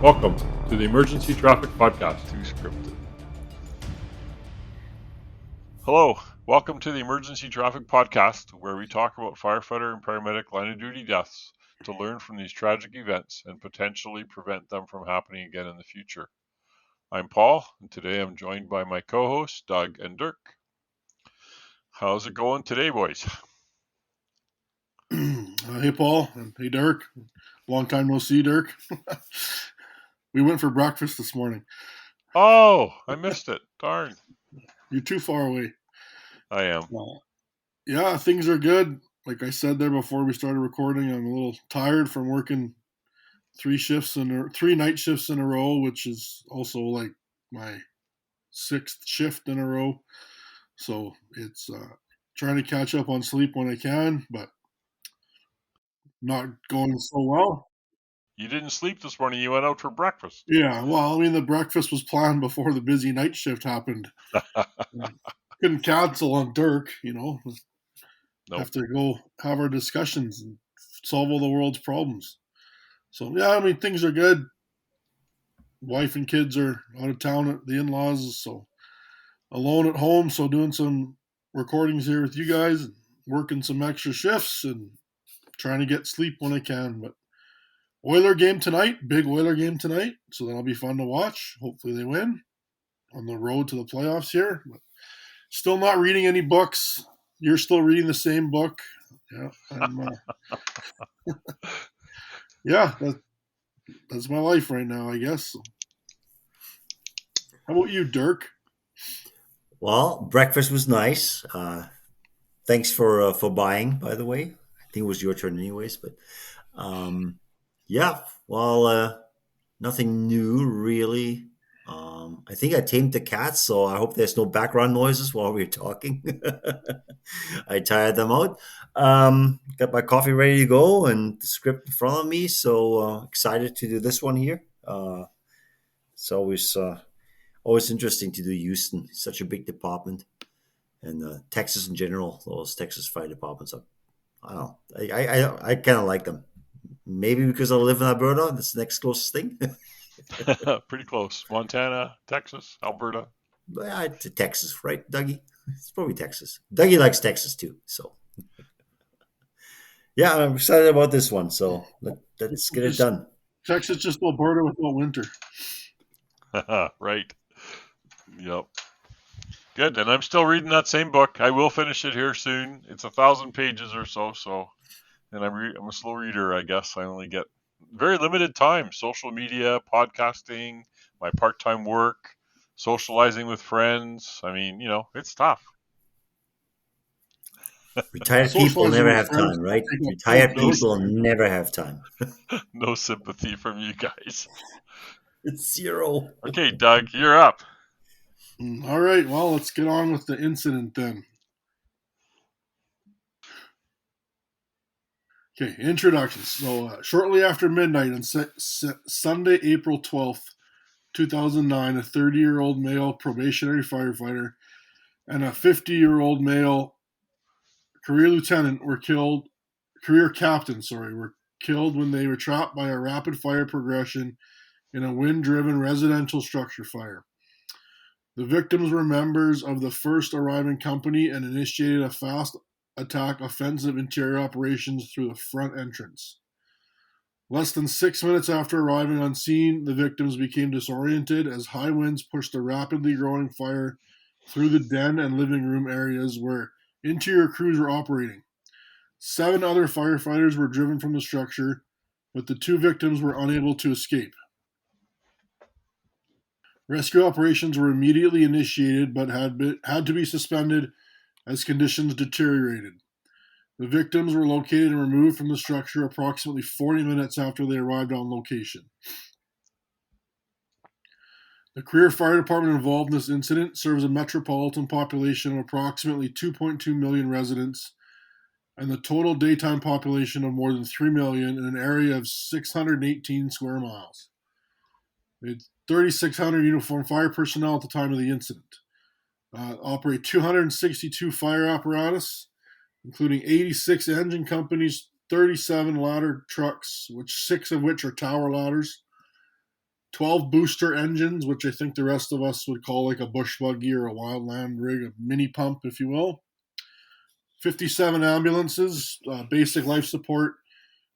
Welcome to the Emergency Traffic Podcast. Too scripted. Hello, welcome to the Emergency Traffic Podcast, where we talk about firefighter and paramedic line of duty deaths to learn from these tragic events and potentially prevent them from happening again in the future. I'm Paul, and today I'm joined by my co-hosts, Doug and Dirk. How's it going today, boys? Hey, Paul, and hey, Dirk. Long time no see, Dirk. We went for breakfast this morning. Oh, I missed it. Darn. You're too far away. I am. Yeah, things are good. Like I said there before we started recording, I'm a little tired from working three night shifts in a row, which is also like my sixth shift in a row. So it's trying to catch up on sleep when I can, but not going so well. You didn't sleep this morning. You went out for breakfast. Yeah, well, I mean, the breakfast was planned before the busy night shift happened. Couldn't cancel on Dirk, Nope. Have to go have our discussions and solve all the world's problems. So, yeah, I mean, things are good. Wife and kids are out of town at the in-laws, so alone at home, so doing some recordings here with you guys and working some extra shifts and trying to get sleep when I can, but Oiler game tonight, big Oiler game tonight, so that'll be fun to watch. Hopefully they win on the road to the playoffs here. But still not reading any books. You're still reading the same book. Yeah, that's my life right now, I guess. How about you, Dirk? Well, breakfast was nice. Thanks for buying, by the way. I think it was your turn anyways, but yeah, well, nothing new really. I think I tamed the cats, so I hope there's no background noises while we're talking. I tired them out. Got my coffee ready to go and the script in front of me, so excited to do this one here. It's always interesting to do Houston, such a big department, and Texas in general. Those Texas fire departments are, I don't know, I kind of like them. Maybe because I live in Alberta, that's the next closest thing. Pretty close. Montana, Texas, Alberta. To Texas, right, Dougie? It's probably Texas. Dougie likes Texas too, so yeah, I'm excited about this one. So let's get it done. Texas just Alberta without winter. Right. Yep. Good. And I'm still reading that same book. I will finish it here soon. It's 1,000 pages or so. And I'm a slow reader, I guess. I only get very limited time. Social media, podcasting, my part-time work, socializing with friends. I mean, it's tough. Retired people never have time, right? Retired people never have time. No sympathy from you guys. It's zero. Okay, Doug, you're up. All right, well, let's get on with the incident then. Okay, introductions. So shortly after midnight on Sunday, April 12th, 2009, a 30-year-old male probationary firefighter and a 50-year-old male career captain were killed when they were trapped by a rapid fire progression in a wind-driven residential structure fire. The victims were members of the first arriving company and initiated a fast attack offensive interior operations through the front entrance. Less than 6 minutes after arriving on scene, the victims became disoriented as high winds pushed the rapidly growing fire through the den and living room areas where interior crews were operating. 7 other firefighters were driven from the structure, but the 2 victims were unable to escape. Rescue operations were immediately initiated but had to be suspended as conditions deteriorated. The victims were located and removed from the structure approximately 40 minutes after they arrived on location. The Career Fire Department involved in this incident serves a metropolitan population of approximately 2.2 million residents and the total daytime population of more than 3 million in an area of 618 square miles. They had 3,600 uniformed fire personnel at the time of the incident. Operate 262 fire apparatus, including 86 engine companies, 37 ladder trucks, 6 of which are tower ladders, 12 booster engines, which I think the rest of us would call like a bush buggy or a wildland rig, a mini pump, if you will. 57 ambulances, basic life support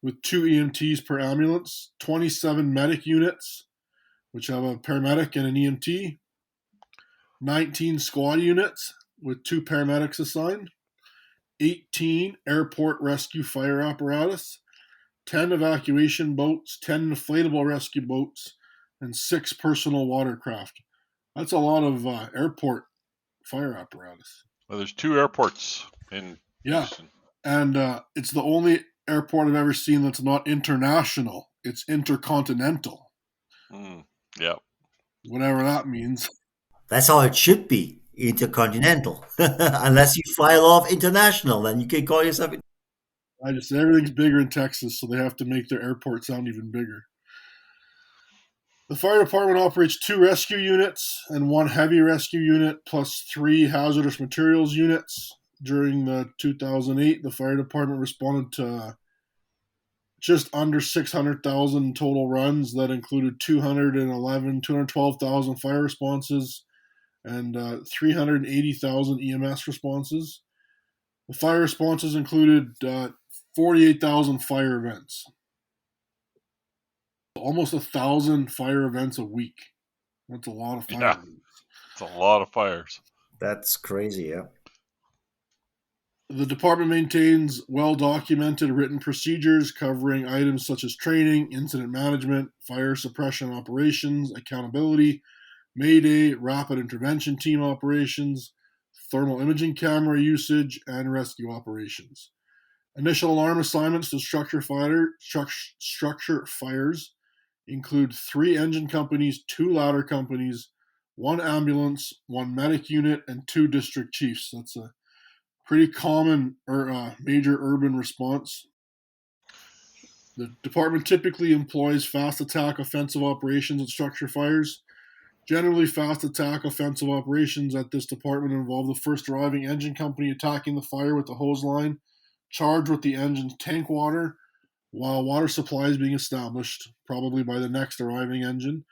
with 2 EMTs per ambulance. 27 medic units, which have a paramedic and an EMT. 19 squad units with 2 paramedics assigned. 18 airport rescue fire apparatus. 10 evacuation boats, 10 inflatable rescue boats, and 6 personal watercraft. That's a lot of airport fire apparatus. Well, there's 2 airports in Houston. And it's the only airport I've ever seen that's not international. It's intercontinental. Yeah. Whatever that means. That's how it should be, intercontinental. Unless you file off international, then you can call yourself. Everything's bigger in Texas, so they have to make their airport sound even bigger. The fire department operates 2 rescue units and 1 heavy rescue unit, plus 3 hazardous materials units. During the 2008, the fire department responded to just under 600,000 total runs. That included 212,000 fire responses and 380,000 EMS responses. The fire responses included 48,000 fire events. Almost 1,000 fire events a week. That's a lot of fire events. It's a lot of fires. That's crazy, yeah. The department maintains well-documented written procedures covering items such as training, incident management, fire suppression operations, accountability, mayday, rapid intervention team operations, thermal imaging camera usage, and rescue operations. Initial alarm assignments to structure fires include 3 engine companies, 2 ladder companies, 1 ambulance, 1 medic unit, and 2 district chiefs. That's a pretty common or major urban response. The department typically employs fast attack offensive operations at structure fires. Generally, fast attack offensive operations at this department involve the first arriving engine company attacking the fire with the hose line, charged with the engine's tank water, while water supply is being established, probably by the next arriving engine.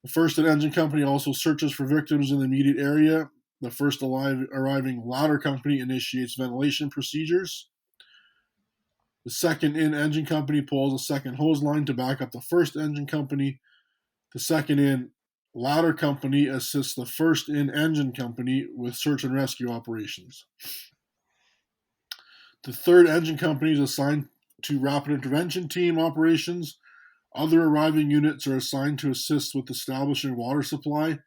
The first engine company also searches for victims in the immediate area. The first arriving ladder company initiates ventilation procedures. The second in engine company pulls a second hose line to back up the first engine company. The second in ladder company assists the first in engine company with search and rescue operations. The third engine company is assigned to rapid intervention team operations. Other arriving units are assigned to assist with establishing water supply,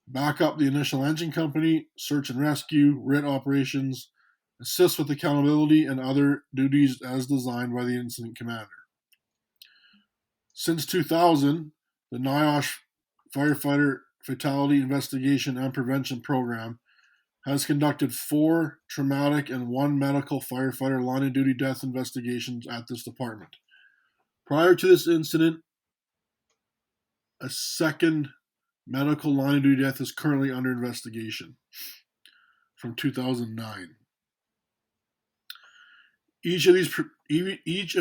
back up the initial engine company, search and rescue, RIT operations, assist with accountability, and other duties as designed by the incident commander. Since 2000, the NIOSH Firefighter Fatality Investigation and Prevention Program has conducted 4 traumatic and 1 medical firefighter line of duty death investigations at this department. Prior to this incident, a second medical line of duty death is currently under investigation from 2009. Each of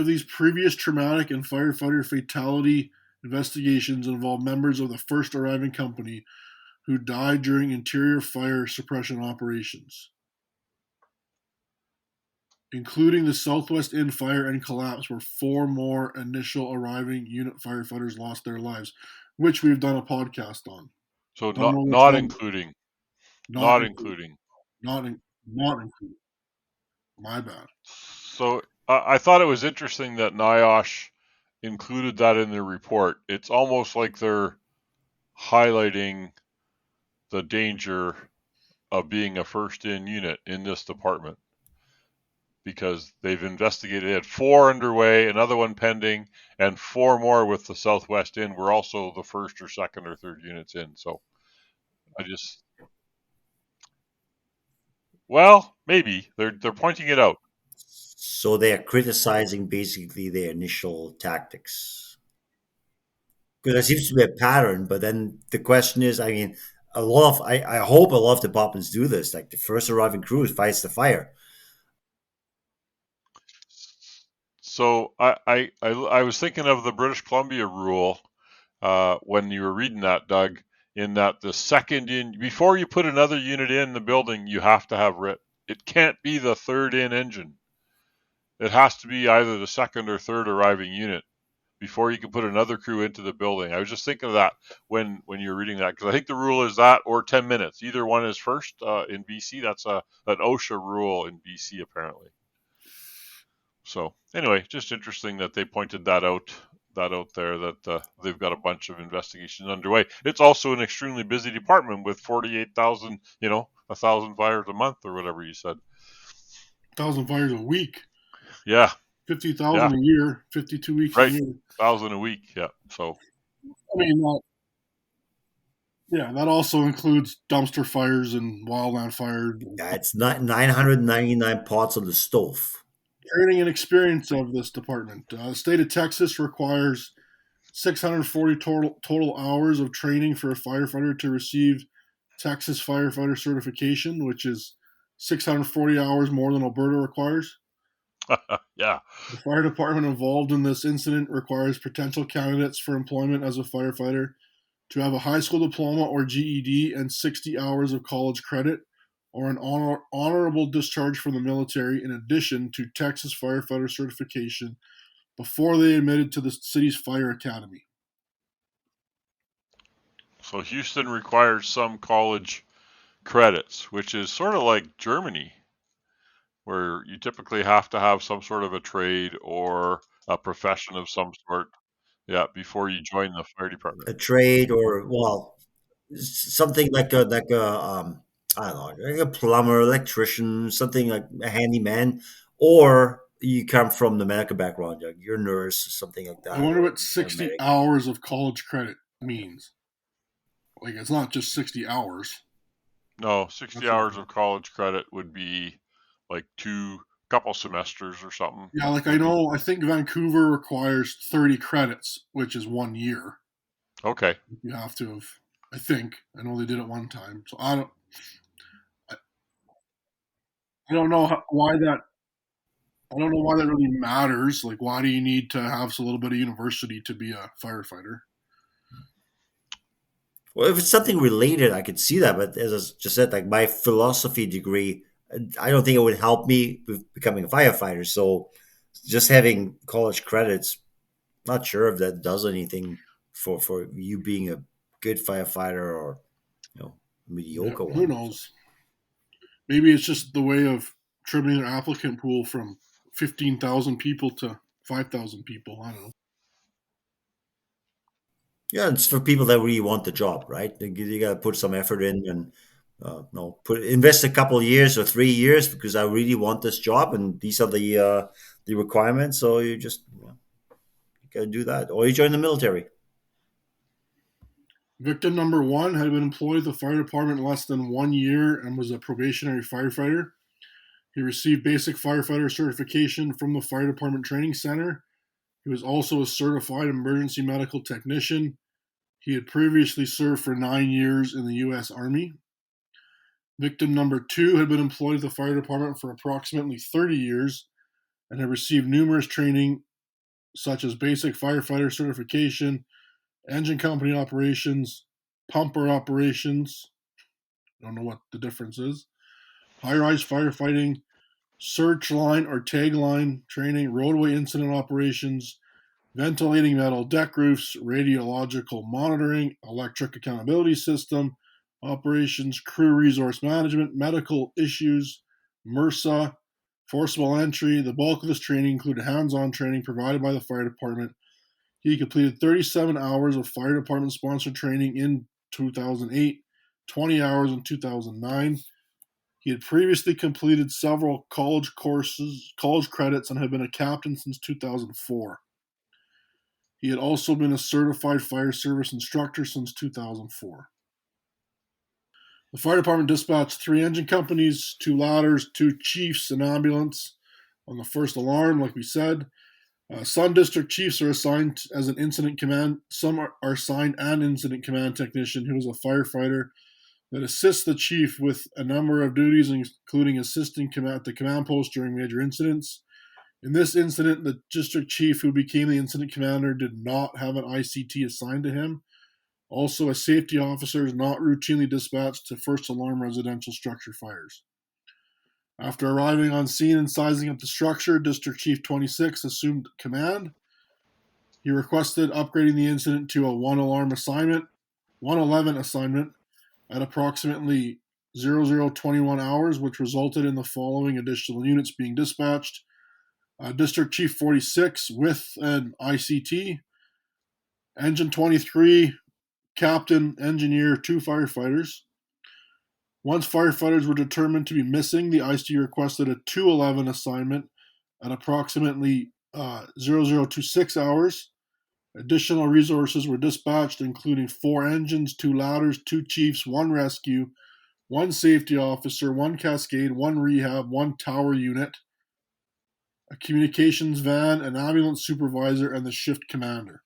these previous traumatic and firefighter fatality investigations involve members of the first arriving company who died during interior fire suppression operations, including the Southwest Inn fire and collapse, where 4 more initial arriving unit firefighters lost their lives, which we've done a podcast on. So not including. Not including. My bad. So I thought it was interesting that NIOSH included that in their report. It's almost like they're highlighting the danger of being a first in unit in this department, because they've investigated. They had 4 underway, another one pending, and 4 more with the Southwest Inn were also the first or second or third units in. So maybe they're pointing it out. So they are criticizing basically their initial tactics. Because there seems to be a pattern, but then the question is, I mean, I hope a lot of departments do this. Like the first arriving crew fights the fire. So I was thinking of the British Columbia rule when you were reading that, Doug, in that the second in, before you put another unit in the building, you have to have RIT. It can't be the third in engine. It has to be either the second or third arriving unit before you can put another crew into the building. I was just thinking of that when you were reading that, because I think the rule is that or 10 minutes. Either one is first in BC. That's an OSHA rule in BC, apparently. So anyway, just interesting that they pointed that out there, that they've got a bunch of investigations underway. It's also an extremely busy department with 48,000, 1,000 fires a month or whatever you said. 1,000 fires a week. Yeah. 50,000 a year, 52 weeks a year. 1,000 a week, yeah. So, I mean, that also includes dumpster fires and wildland fires. Yeah, it's not 999 pots on the stove. Training and experience of this department. The state of Texas requires 640 total hours of training for a firefighter to receive Texas firefighter certification, which is 640 hours more than Alberta requires. yeah. The fire department involved in this incident requires potential candidates for employment as a firefighter to have a high school diploma or GED and 60 hours of college credit or an honorable discharge from the military in addition to Texas firefighter certification before they admitted to the city's fire academy. So Houston requires some college credits, which is sort of like Germany, where you typically have to have some sort of a trade or a profession of some sort, before you join the fire department. A trade or, well, something like a I don't know, like a plumber, electrician, something like a handyman, or you come from the medical background, like you're a nurse, something like that. I wonder what 60 hours of college credit means. Like, it's not just 60 hours. No, 60 hours of college credit would be like couple semesters or something. Yeah, like I think Vancouver requires 30 credits, which is 1 year. Okay. You have to have, I know they did it one time. So I don't know why that really matters. Like, why do you need to have a little bit of university to be a firefighter? Well, if it's something related, I could see that. But as I just said, like my philosophy degree, I don't think it would help me with becoming a firefighter. So just having college credits, not sure if that does anything for you being a good firefighter or mediocre one. Who knows? Maybe it's just the way of trimming their applicant pool from 15,000 people to 5,000 people. I don't know. Yeah, it's for people that really want the job, right? You got to put some effort in and invest a couple of years or 3 years because I really want this job and these are the requirements. So you just got to do that, or you join the military. Victim number 1 had been employed at the fire department less than 1 year and was a probationary firefighter. He received basic firefighter certification from the fire department training center. He was also a certified emergency medical technician. He had previously served for 9 years in the U.S. Army. Victim number 2 had been employed at the fire department for approximately 30 years and had received numerous training such as basic firefighter certification, engine company operations, pumper operations, I don't know what the difference is, high-rise firefighting, search line or tag line training, roadway incident operations, ventilating metal deck roofs, radiological monitoring, electric accountability system, operations, crew resource management, medical issues, MRSA, forcible entry. The bulk of this training included hands-on training provided by the fire department. He completed 37 hours of fire department sponsored training in 2008, 20 hours in 2009. He had previously completed several college credits, and had been a captain since 2004. He had also been a certified fire service instructor since 2004. The fire department dispatched 3 engine companies, 2 ladders, 2 chiefs, an ambulance on the first alarm, like we said. Some district chiefs are assigned as an incident command. Some are assigned an incident command technician who is a firefighter that assists the chief with a number of duties, including assisting at the command post during major incidents. In this incident, the district chief who became the incident commander did not have an ICT assigned to him. Also, a safety officer is not routinely dispatched to first alarm residential structure fires. After arriving on scene and sizing up the structure, District Chief 26 assumed command. He requested upgrading the incident to a 111 assignment at approximately 0021 hours, which resulted in the following additional units being dispatched. District Chief 46 with an ICT, Engine 23, Captain, Engineer, 2 firefighters. Once firefighters were determined to be missing, the ICT requested a 211 assignment at approximately 0026 hours. Additional resources were dispatched, including 4 engines, 2 ladders, 2 chiefs, 1 rescue, 1 safety officer, 1 cascade, 1 rehab, 1 tower unit, a communications van, an ambulance supervisor, and the shift commander.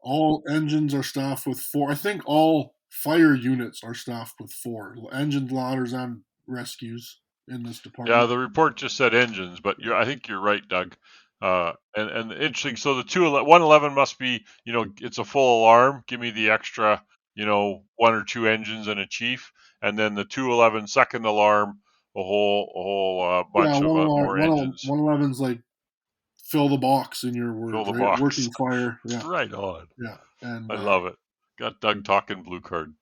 All engines are staffed with 4. I think all fire units are staffed with 4 engines, ladders, and rescues in this department. Yeah, the report just said engines, but I think you're right, Doug. And interesting. So the 111 must be, it's a full alarm. Give me the extra, 1 or 2 engines and a chief, and then the 211 second alarm, a whole bunch of more engines. 111's like fill the box in your words, Fill the right? box. Working fire. Yeah. Right on. Yeah. And I love it. Got Doug talking blue card.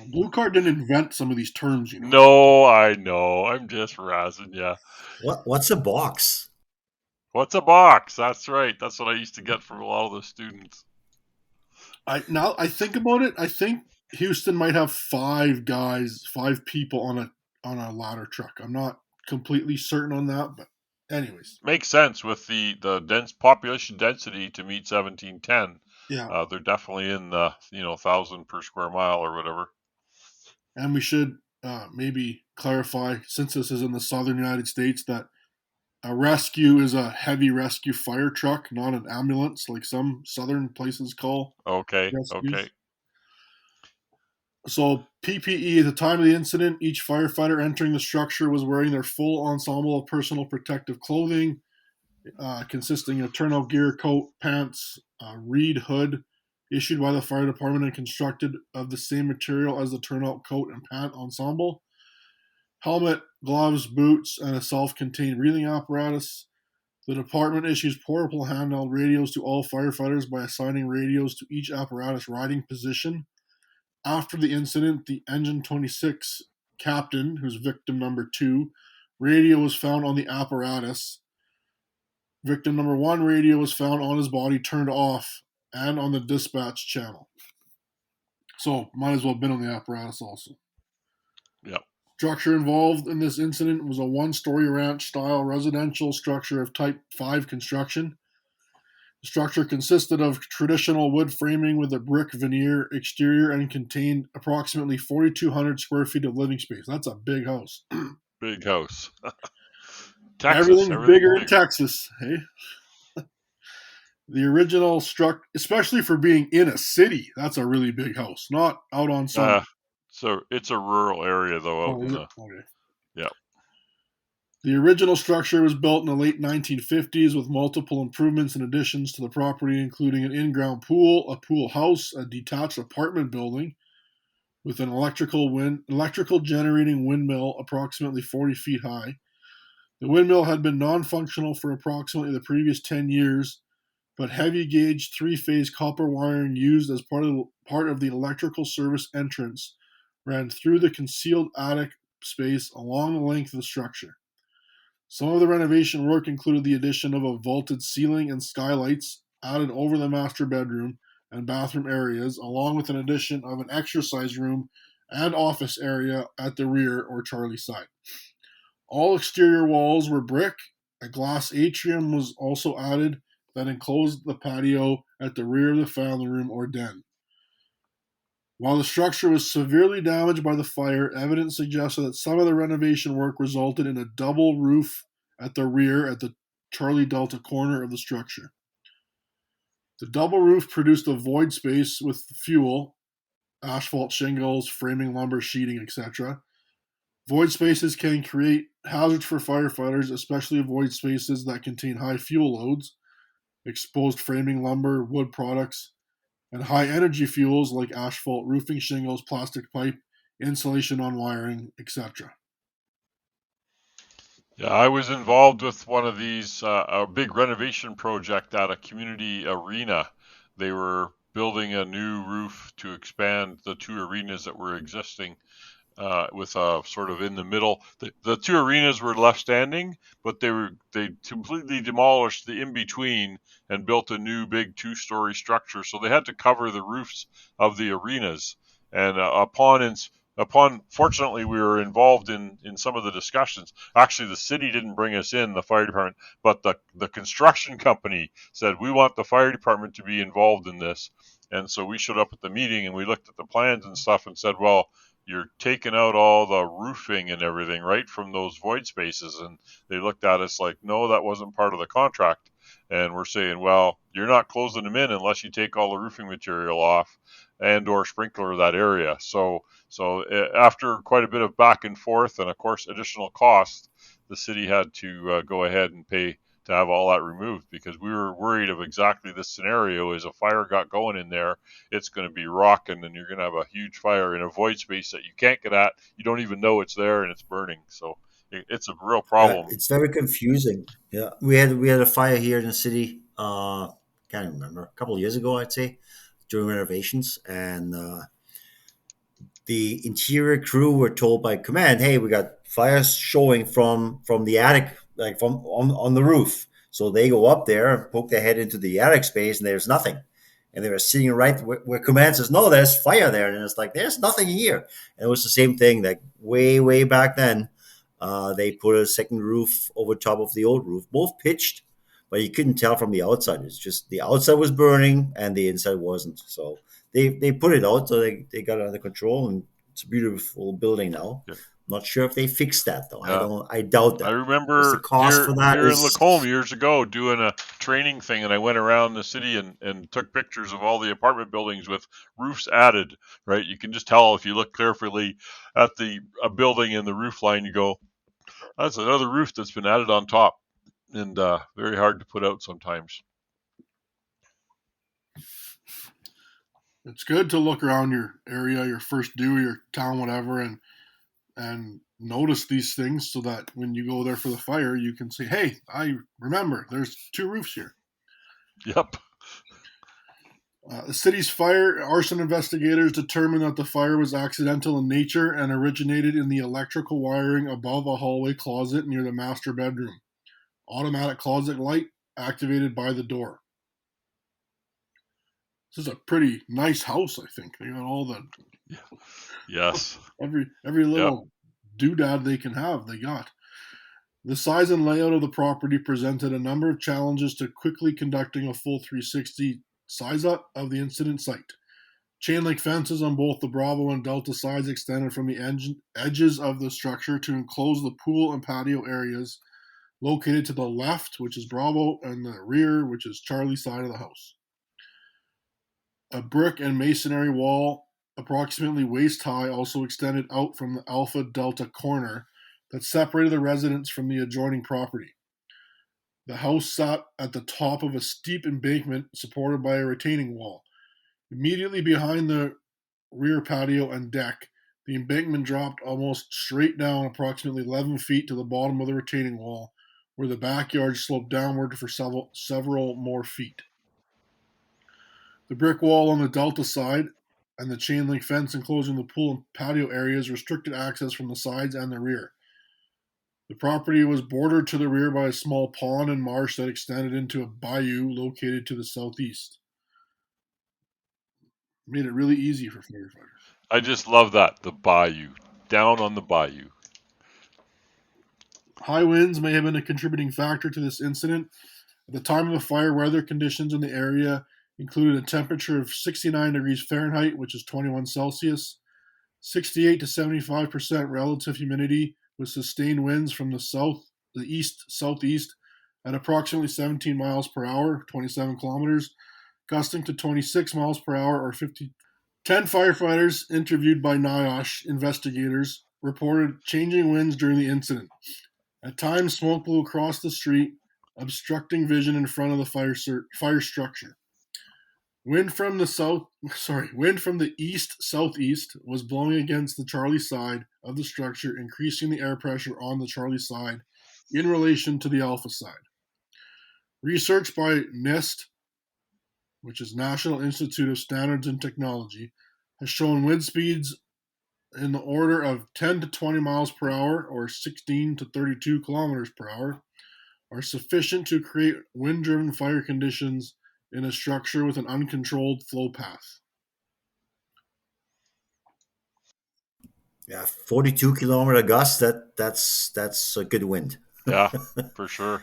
Blue card didn't invent some of these terms, No, I know. I'm just razzing you. What's a box? What's a box? That's right. That's what I used to get from a lot of the students. Now I think about it, I think Houston might have 5 people on a ladder truck. I'm not completely certain on that, but anyways. Makes sense with the dense population density to meet 1710. Yeah. They're definitely in the 1,000 per square mile or whatever. And we should maybe clarify, since this is in the southern United States, that a rescue is a heavy rescue fire truck, not an ambulance like some southern places call Okay. rescues. Okay. So PPE, at the time of the incident, each firefighter entering the structure was wearing their full ensemble of personal protective clothing, consisting of turnout gear, coat, pants, reed hood, issued by the fire department and constructed of the same material as the turnout coat and pant ensemble, helmet, gloves, boots, and a self-contained breathing apparatus. The department issues portable handheld radios to all firefighters by assigning radios to each apparatus riding position. After the incident, the Engine 26 captain, who's victim number 2, radio was found on the apparatus. Victim number 1 radio was found on his body turned off and on the dispatch channel. So might as well have been on the apparatus also. Yep. Structure involved in this incident was a 1-story ranch-style residential structure of Type 5 construction. The structure consisted of traditional wood framing with a brick veneer exterior and contained approximately 4,200 square feet of living space. That's a big house. Big house. Texas. Everything's bigger in Texas, hey? The original structure, especially for being in a city, that's a really big house, not out on some. So it's a rural area, though. Okay. Yeah. The original structure was built in the late 1950s with multiple improvements and additions to the property, including an in-ground pool, a pool house, a detached apartment building with an electrical generating windmill approximately 40 feet high. The windmill had been non-functional for approximately the previous 10 years, but heavy gauge 3-phase copper wiring used as part of the electrical service entrance ran through the concealed attic space along the length of the structure. Some of the renovation work included the addition of a vaulted ceiling and skylights added over the master bedroom and bathroom areas, along with an addition of an exercise room and office area at the rear or Charlie side. All exterior walls were brick. A glass atrium was also added that enclosed the patio at the rear of the family room or den. While the structure was severely damaged by the fire, evidence suggested that some of the renovation work resulted in a double roof at the rear at the Charlie Delta corner of the structure. The double roof produced a void space with fuel, asphalt shingles, framing lumber, sheeting, etc. Void spaces can create hazards for firefighters, especially avoid spaces that contain high fuel loads, exposed framing lumber, wood products, and high energy fuels like asphalt roofing shingles, plastic pipe, insulation on wiring, etc. Yeah, I was involved with one of these, a big renovation project at a community arena. They were building a new roof to expand the two arenas that were existing, with a sort of in the middle. The two arenas were left standing, but they completely demolished the in between and built a new big 2-story structure. So they had to cover the roofs of the arenas. And upon fortunately we were involved in some of the discussions. Actually, the city didn't bring us in, the fire department, but the construction company said we want the fire department to be involved in this. And so we showed up at the meeting and we looked at the plans and stuff and said, well, you're taking out all the roofing and everything right from those void spaces. And they looked at us like, no, that wasn't part of the contract. And we're saying, well, you're not closing them in unless you take all the roofing material off and or sprinkler that area. So after quite a bit of back and forth and of course additional cost, the city had to go ahead and pay to have all that removed, because we were worried of exactly this scenario. Is a fire got going in there, it's going to be rocking and you're going to have a huge fire in a void space that you can't get at. You don't even know it's there and it's burning. So it's a real problem. It's very confusing. Yeah, we had a fire here in the city. Can't remember, a couple of years ago, I'd say, during renovations, and the interior crew were told by command, "Hey, we got fires showing from the attic, like from on the roof." So they go up there and poke their head into the attic space, and there's nothing. And they were sitting right where command says, "No, there's fire there," and it's like there's nothing here. And it was the same thing, like way back then. They put a second roof over top of the old roof, both pitched, but you couldn't tell from the outside. It's just the outside was burning and the inside wasn't. So they put it out, so they got it under control, and it's a beautiful building now. Yeah. Not sure if they fixed that though. Yeah. I doubt that. I Because remember the cost for that here in is Lacombe years ago doing a training thing, and I went around the city and took pictures of all the apartment buildings with roofs added. Right, you can just tell if you look carefully at a building and the roof line. You go, that's another roof that's been added on top, and very hard to put out sometimes. It's good to look around your area, your first due, your town, whatever, and notice these things so that when you go there for the fire, you can say, "Hey, I remember. There's two roofs here." Yep. The city's fire arson investigators determined that the fire was accidental in nature and originated in the electrical wiring above a hallway closet near the master bedroom. Automatic closet light activated by the door. This is a pretty nice house, I think. They got all the Yes. every little doodad they can have. They got. The size and layout of the property presented a number of challenges to quickly conducting a full 360 size up of the incident site. Chain link fences on both the Bravo and Delta sides extended from the edges of the structure to enclose the pool and patio areas located to the left, which is Bravo, and the rear, which is Charlie's side of the house. A brick and masonry wall approximately waist high also extended out from the Alpha Delta corner that separated the residence from the adjoining property. The house sat at the top of a steep embankment supported by a retaining wall. Immediately behind the rear patio and deck, the embankment dropped almost straight down approximately 11 feet to the bottom of the retaining wall, where the backyard sloped downward for several more feet. The brick wall on the Delta side and the chain link fence enclosing the pool and patio areas restricted access from the sides and the rear. The property was bordered to the rear by a small pond and marsh that extended into a bayou located to the southeast. Made it really easy for firefighters. I just love that, the bayou, down on the bayou. High winds may have been a contributing factor to this incident. At the time of the fire, weather conditions in the area included a temperature of 69 degrees Fahrenheit, which is 21 Celsius, 68 to 75% relative humidity with sustained winds from the east, southeast at approximately 17 miles per hour, 27 kilometers, gusting to 26 miles per hour or 50. 10 firefighters interviewed by NIOSH investigators reported changing winds during the incident. At times, smoke blew across the street, obstructing vision in front of the fire structure. Wind from the east-southeast was blowing against the Charlie side of the structure, increasing the air pressure on the Charlie side in relation to the Alpha side. Research by NIST, which is National Institute of Standards and Technology, has shown wind speeds in the order of 10 to 20 miles per hour or 16 to 32 kilometers per hour are sufficient to create wind-driven fire conditions in a structure with an uncontrolled flow path. Yeah, 42 kilometer gusts. That's a good wind. Yeah, for sure.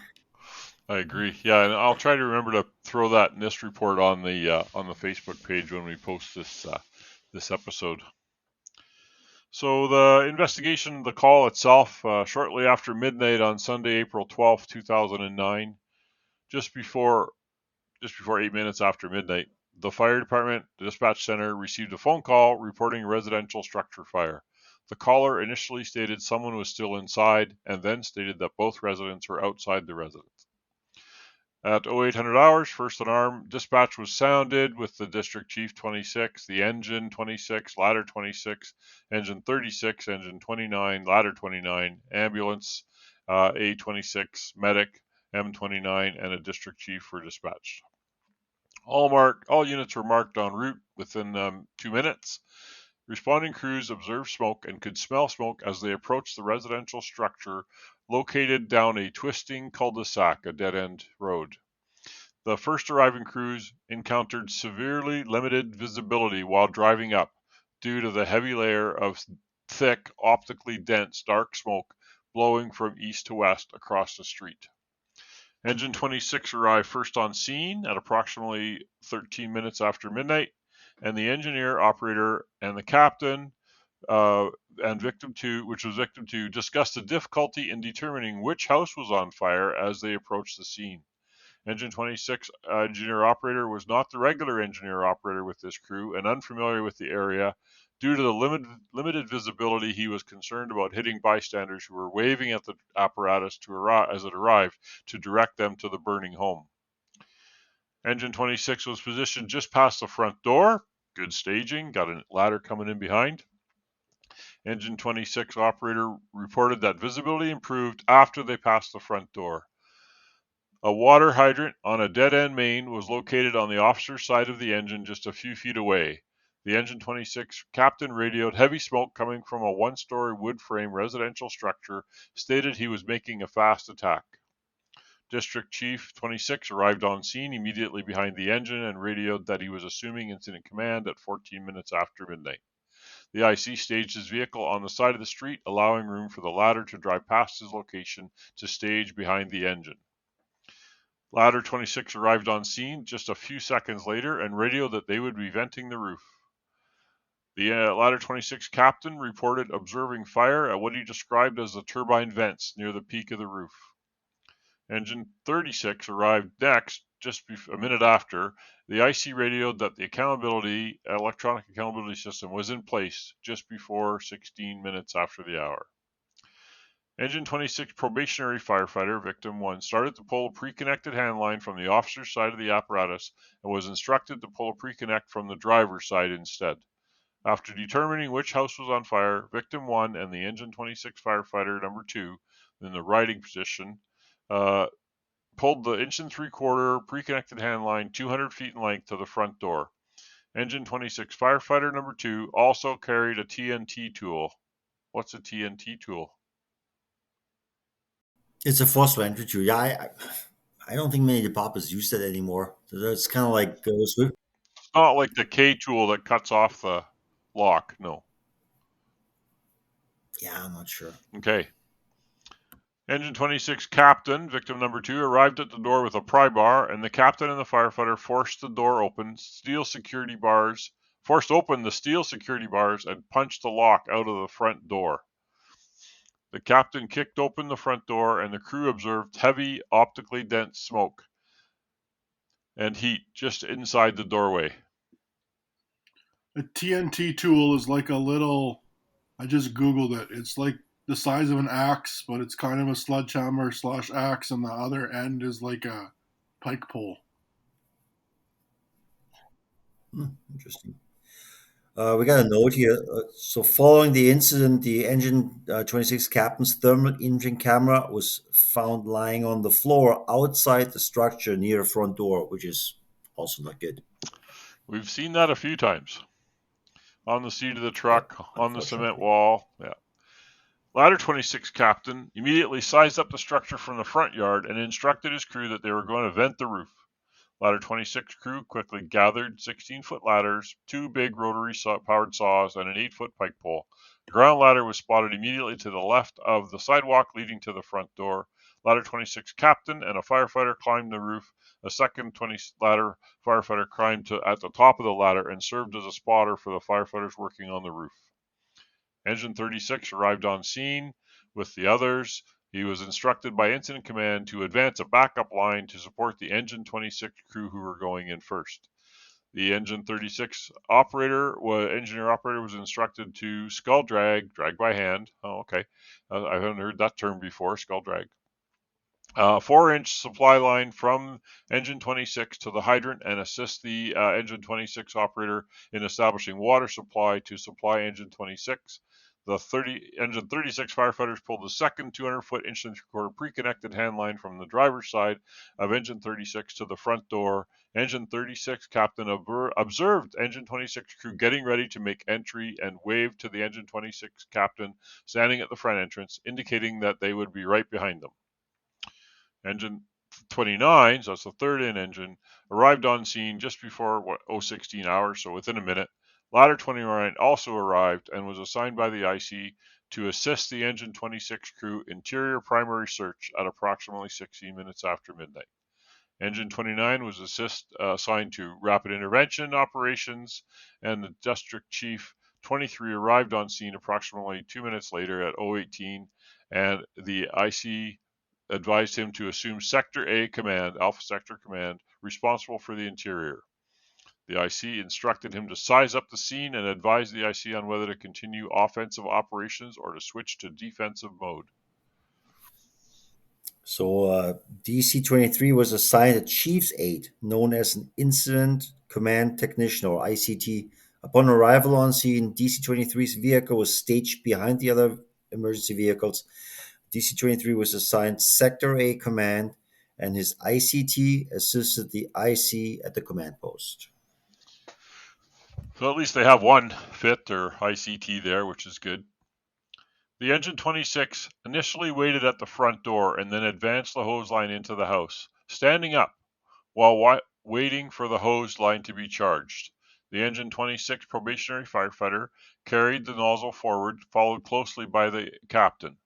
I agree. Yeah, and I'll try to remember to throw that NIST report on the Facebook page when we post this episode. So the investigation, the call itself, shortly after midnight on Sunday, April 12th, 2009, just before 8 minutes after midnight, the fire department dispatch center received a phone call reporting a residential structure fire. The caller initially stated someone was still inside and then stated that both residents were outside the residence. At 0800 hours, first alarm dispatch was sounded with the district chief 26, the engine 26, ladder 26, engine 36, engine 29, ladder 29, ambulance A26, medic M29, and a district chief were dispatched. All units were marked en route within 2 minutes. Responding crews observed smoke and could smell smoke as they approached the residential structure located down a twisting cul-de-sac, a dead-end road. The first arriving crews encountered severely limited visibility while driving up due to the heavy layer of thick, optically dense, dark smoke blowing from east to west across the street. Engine 26 arrived first on scene at approximately 13 minutes after midnight, and the engineer, operator, and the captain and victim 2, which was victim 2, discussed the difficulty in determining which house was on fire as they approached the scene. Engine 26 engineer operator was not the regular engineer operator with this crew and unfamiliar with the area. Due to the limited visibility, he was concerned about hitting bystanders who were waving at the apparatus as it arrived to direct them to the burning home. Engine 26 was positioned just past the front door. Good staging, got a ladder coming in behind. Engine 26 operator reported that visibility improved after they passed the front door. A water hydrant on a dead-end main was located on the officer's side of the engine just a few feet away. The Engine 26 captain radioed heavy smoke coming from a one-story wood frame residential structure, stated he was making a fast attack. District Chief 26 arrived on scene immediately behind the engine and radioed that he was assuming incident command at 14 minutes after midnight. The IC staged his vehicle on the side of the street, allowing room for the ladder to drive past his location to stage behind the engine. Ladder 26 arrived on scene just a few seconds later and radioed that they would be venting the roof. The Ladder 26 captain reported observing fire at what he described as the turbine vents near the peak of the roof. Engine 36 arrived next, just a minute after. The IC radioed that the electronic accountability system was in place just before 16 minutes after the hour. Engine 26 probationary firefighter, victim 1, started to pull a pre-connected handline from the officer's side of the apparatus and was instructed to pull a pre-connect from the driver's side instead. After determining which house was on fire, victim 1 and the Engine 26 firefighter number 2 in the riding position pulled the 1 3/4 pre-connected handline 200 feet in length to the front door. Engine 26 firefighter number 2 also carried a TNT tool. What's a TNT tool? It's a phosphor entry tool. Yeah, I don't think many departments use that anymore. So it's kind of like It's not like the K tool that cuts off the lock. No. yeah, I'm not sure. Okay. Engine 26 captain, victim number 2, arrived at the door with a pry bar, and the captain and the firefighter forced open the steel security bars, and punched the lock out of the front door. The captain kicked open the front door, and the crew observed heavy, optically dense smoke and heat just inside the doorway. A TNT tool is like a little, I just Googled it. It's like the size of an axe, but it's kind of a sledgehammer / axe, and the other end is like a pike pole. Interesting. We got a note here. So, following the incident, the engine 26 captain's thermal imaging camera was found lying on the floor outside the structure near the front door, which is also not good. We've seen that a few times. On the seat of the Yep, truck, on the cement unfortunately. wall. Yeah. Ladder 26 captain immediately sized up the structure from the front yard and instructed his crew that they were going to vent the roof. Ladder 26 crew quickly gathered 16-foot ladders, 2 big rotary powered saws, and an 8-foot pike pole. The ground ladder was spotted immediately to the left of the sidewalk leading to the front door. Ladder 26 captain and a firefighter climbed the roof. A second 20 ladder firefighter climbed at the top of the ladder and served as a spotter for the firefighters working on the roof. Engine 36 arrived on scene with the others. He was instructed by Incident Command to advance a backup line to support the Engine 26 crew who were going in first. The Engine 36 engineer operator was instructed to skull drag by hand. Oh, okay. I haven't heard that term before, skull drag. 4-inch supply line from Engine 26 to the hydrant and assist the Engine 26 operator in establishing water supply to supply Engine 26. The Engine 36 firefighters pulled the second 200-foot inch and three-quarter pre-connected hand line from the driver's side of Engine 36 to the front door. Engine 36 captain observed Engine 26 crew getting ready to make entry and waved to the Engine 26 captain standing at the front entrance, indicating that they would be right behind them. Engine 29, so that's the third-in engine, arrived on scene just before 016 hours, so within a minute. Ladder 29 also arrived and was assigned by the IC to assist the Engine 26 crew interior primary search at approximately 16 minutes after midnight. Engine 29 was assigned to rapid intervention operations, and the district chief 23 arrived on scene approximately 2 minutes later at 018, and the IC advised him to assume Sector A command, Alpha Sector Command, responsible for the interior. The IC instructed him to size up the scene and advise the IC on whether to continue offensive operations or to switch to defensive mode. So, DC-23 was assigned a chief's aide, known as an Incident Command Technician, or ICT. Upon arrival on scene, DC-23's vehicle was staged behind the other emergency vehicles. DC-23 was assigned Sector A command, and his ICT assisted the IC at the command post. So at least they have one FIT or ICT there, which is good. The Engine 26 initially waited at the front door and then advanced the hose line into the house, standing up while waiting for the hose line to be charged. The Engine 26 probationary firefighter carried the nozzle forward, followed closely by the captain.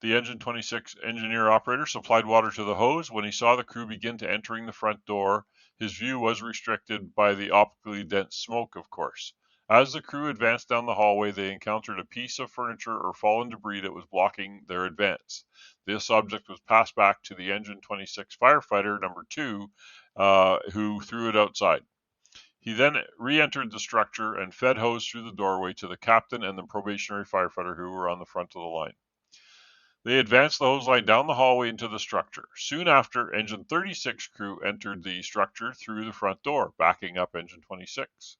The Engine 26 engineer operator supplied water to the hose. When he saw the crew begin to entering the front door, his view was restricted by the optically dense smoke, of course. As the crew advanced down the hallway, they encountered a piece of furniture or fallen debris that was blocking their advance. This object was passed back to the Engine 26 firefighter, number 2, who threw it outside. He then re-entered the structure and fed hose through the doorway to the captain and the probationary firefighter who were on the front of the line. They advanced the hose line down the hallway into the structure. Soon after, Engine 36 crew entered the structure through the front door, backing up Engine 26.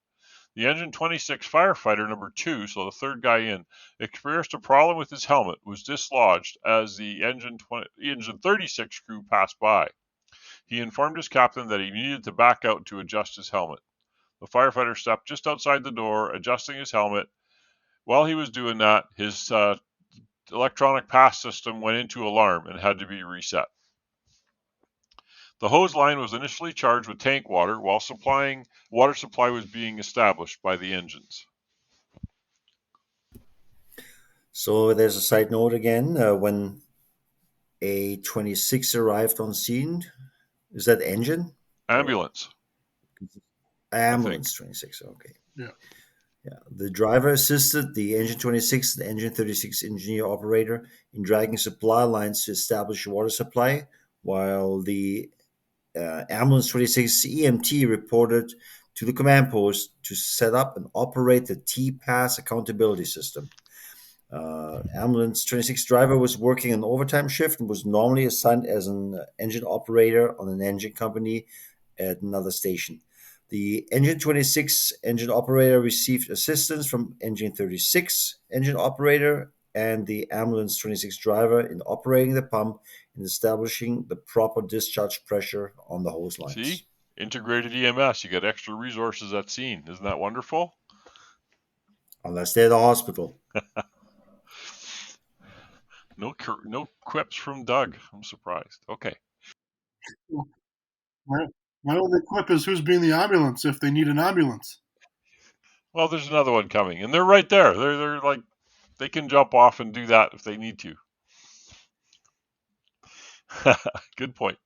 The Engine 26 firefighter, number 2, so the third guy in, experienced a problem with his helmet, was dislodged as the Engine 36 crew passed by. He informed his captain that he needed to back out to adjust his helmet. The firefighter stepped just outside the door, adjusting his helmet. While he was doing that, his electronic pass system went into alarm and had to be reset. The hose line was initially charged with tank water while water supply was being established by the engines. So there's a side note again. When a 26 arrived on scene, is that engine? Ambulance. Ambulance 26, okay. Yeah. Yeah. The driver assisted the Engine 26 and Engine 36 engineer operator in dragging supply lines to establish water supply, while the Ambulance 26 EMT reported to the command post to set up and operate the T-Pass accountability system. Ambulance 26 driver was working an overtime shift and was normally assigned as an engine operator on an engine company at another station. The engine 26 engine operator received assistance from engine 36 engine operator and the ambulance 26 driver in operating the pump and establishing the proper discharge pressure on the hose lines. See? Integrated EMS. You got extra resources at scene. Isn't that wonderful? Unless they're at the hospital. No quips from Doug. I'm surprised. Okay. My only quip is who's being the ambulance if they need an ambulance. Well, there's another one coming, and they're right there. They're like, they can jump off and do that if they need to. Good point.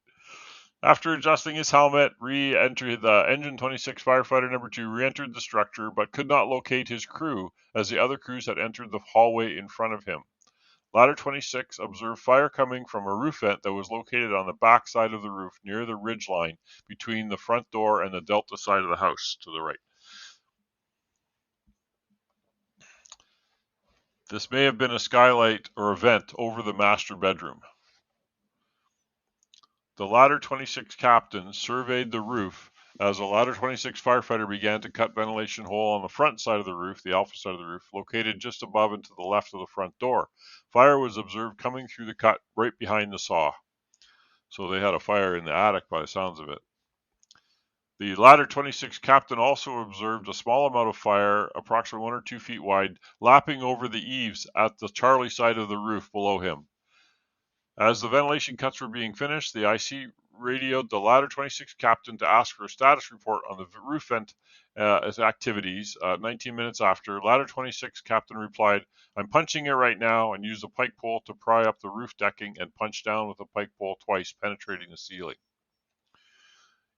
After adjusting his helmet, re-entered the engine 26 firefighter number 2 re-entered the structure, but could not locate his crew as the other crews had entered the hallway in front of him. Ladder 26 observed fire coming from a roof vent that was located on the back side of the roof near the ridge line between the front door and the delta side of the house to the right. This may have been a skylight or a vent over the master bedroom. The Ladder 26 captain surveyed the roof as a Ladder 26 firefighter began to cut ventilation hole on the front side of the roof, the alpha side of the roof, located just above and to the left of the front door. Fire was observed coming through the cut right behind the saw. So they had a fire in the attic by the sounds of it. The Ladder 26 captain also observed a small amount of fire, approximately 1 or 2 feet wide, lapping over the eaves at the Charlie side of the roof below him. As the ventilation cuts were being finished, the IC radioed the Ladder 26 captain to ask for a status report on the roof vent activities. 19 minutes after, Ladder 26 captain replied, "I'm punching it right now," and used a pike pole to pry up the roof decking and punch down with a pike pole twice, penetrating the ceiling.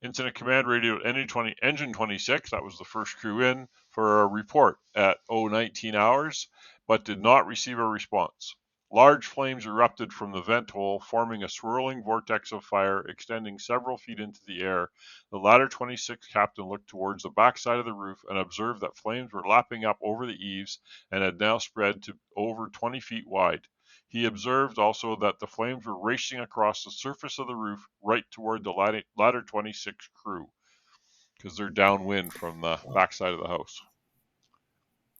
Incident command radioed engine 26, that was the first crew in, for a report at 019 hours, but did not receive a response. Large flames erupted from the vent hole, forming a swirling vortex of fire extending several feet into the air. The Ladder 26 captain looked towards the backside of the roof and observed that flames were lapping up over the eaves and had now spread to over 20 feet wide. He observed also that the flames were racing across the surface of the roof right toward the Ladder 26 crew because they're downwind from the backside of the house.